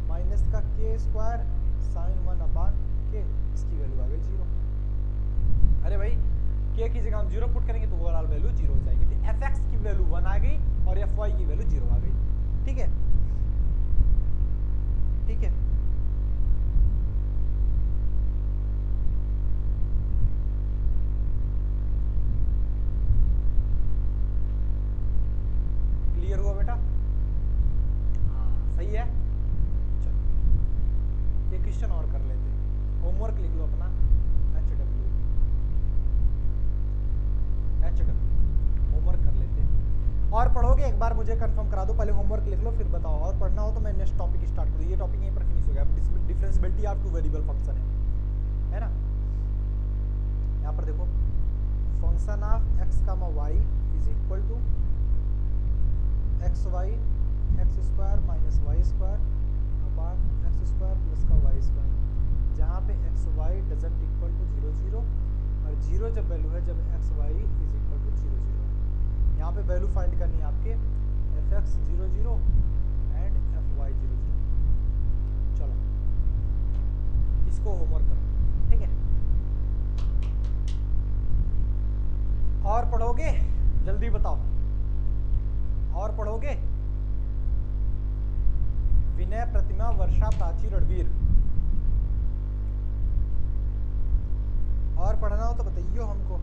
minus का k स्क्वायर साइन 1/k, इसकी वैल्यू आ गई 0। अरे भाई k की जगह हम 0 पुट करेंगे तो ओवरऑल वैल्यू 0 हो जाएगी, तो fx की वैल्यू 1 आ गई और fy की वैल्यू 0 आ गई, ठीक है, ठीक है। क्लियर हुआ बेटा, हाँ सही है, चलो एक क्वेश्चन और कर लेते हैं, होमवर्क लिख लो अपना, HW HW। होमवर्क कर लेते हैं। और पढ़ोगे एक बार मुझे कंफर्म करा दो, पहले होमवर्क लिख लो फिर बताओ, और पढ़ना हो तो मैं नेक्स्ट टॉपिक स्टार्ट करूँ। ये टॉपिक यहीं पर फिनिश हो गया। Differentiability of two variable function है ना। यहाँ पर देखो function of x, y is equal to xy x square minus y square upon x square plus का वाई स्क्वायर, जहाँ पे xy डजंट इक्वल टू 0 0 और 0 जब वैल्यू है जब xy इज इक्वल टू 0 0। यहाँ पे वैल्यल फाइंड करनी है आपके fx 0 0 एंड fy 0 0। चलो इसको होमवर्क करो, ठीक है। और पढ़ोगे जल्दी बताओ, और पढ़ोगे? विनय, प्रतिमा, वर्षा, प्राची, रणवीर, और पढ़ना हो तो बताइए हमको।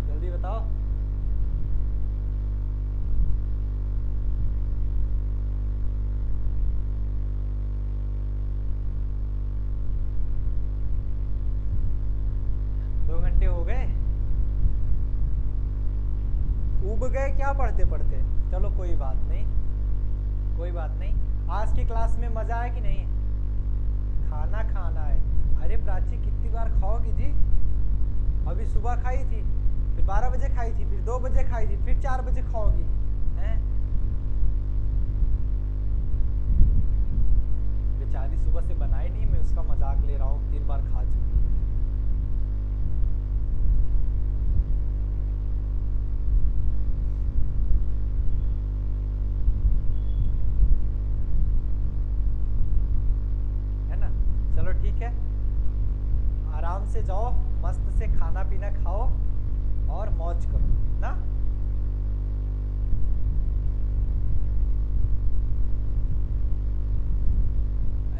जल्दी बताओ। हो गए, उब गए क्या पढ़ते पढ़ते। चलो कोई बात नहीं, कोई बात नहीं। आज की क्लास में मजा आया कि नहीं? खाना खाना है। अरे प्राची कितनी बार खाओगी जी? अभी सुबह खाई थी, फिर 12 बजे खाई थी, फिर 2 बजे खाई थी, फिर 4 बजे खाओगी हैं? बेचारी सुबह से बनाई नहीं, मैं उसका मजाक ले रहा हूँ, 3 बार खा चुकी। चलो ठीक है, आराम से जाओ, मस्त से खाना पीना खाओ और मौज करो ना।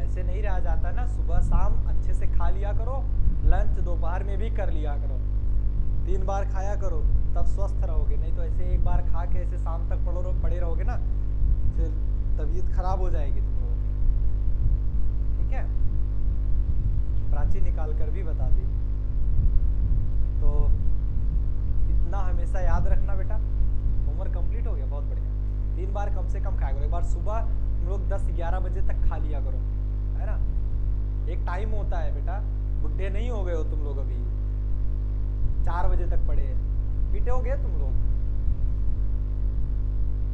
ऐसे नहीं रहा जाता ना, सुबह शाम अच्छे से खा लिया करो, लंच दोपहर में भी कर लिया करो, 3 बार खाया करो, तब स्वस्थ रहोगे। नहीं तो ऐसे एक बार खा के ऐसे शाम तक पड़े रहोगे ना, फिर तबीयत खराब हो जाएगी तुम लोगों की, ठीक है। प्राची निकाल कर भी बता दी, तो इतना हमेशा याद रखना बेटा। होमवर्क कंप्लीट हो गया, बहुत बढ़िया। 3 बार कम से कम खाया करो। एक बार सुबह तुम लोग 10-11 बजे तक खा लिया करो, है ना। एक टाइम होता है बेटा, बुढ़े नहीं हो गए हो तुम लोग अभी, 4 बजे तक पड़े पीटे हो गए तुम लोग।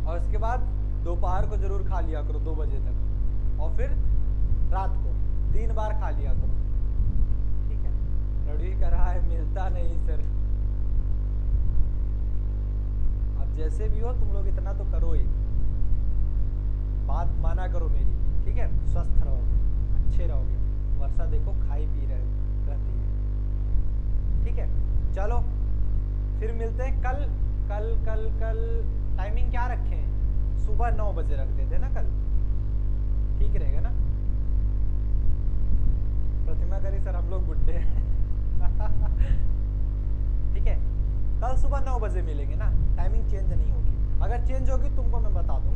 और उसके बाद दोपहर को जरूर खा लिया करो 2 बजे तक, और फिर रात को 3 बार खा लिया करो, ठीक है। रेडी कर रहा है, मिलता नहीं सर। अब जैसे भी हो तुम लोग इतना तो करो ही, बात माना करो मेरी, ठीक है। स्वस्थ रहोगे, अच्छे रहोगे। वर्षा देखो खाई पी रहती है, ठीक है। चलो फिर मिलते हैं कल। कल कल कल टाइमिंग क्या रखें? सुबह 9 बजे रख देते ना कल, ठीक रहेगा ना। प्रतिमा करी सर हम लोग बुड्ढे हैं ठीक है, कल सुबह 9 बजे मिलेंगे ना, टाइमिंग चेंज नहीं होगी। अगर चेंज होगी तुमको मैं बता दूंगा।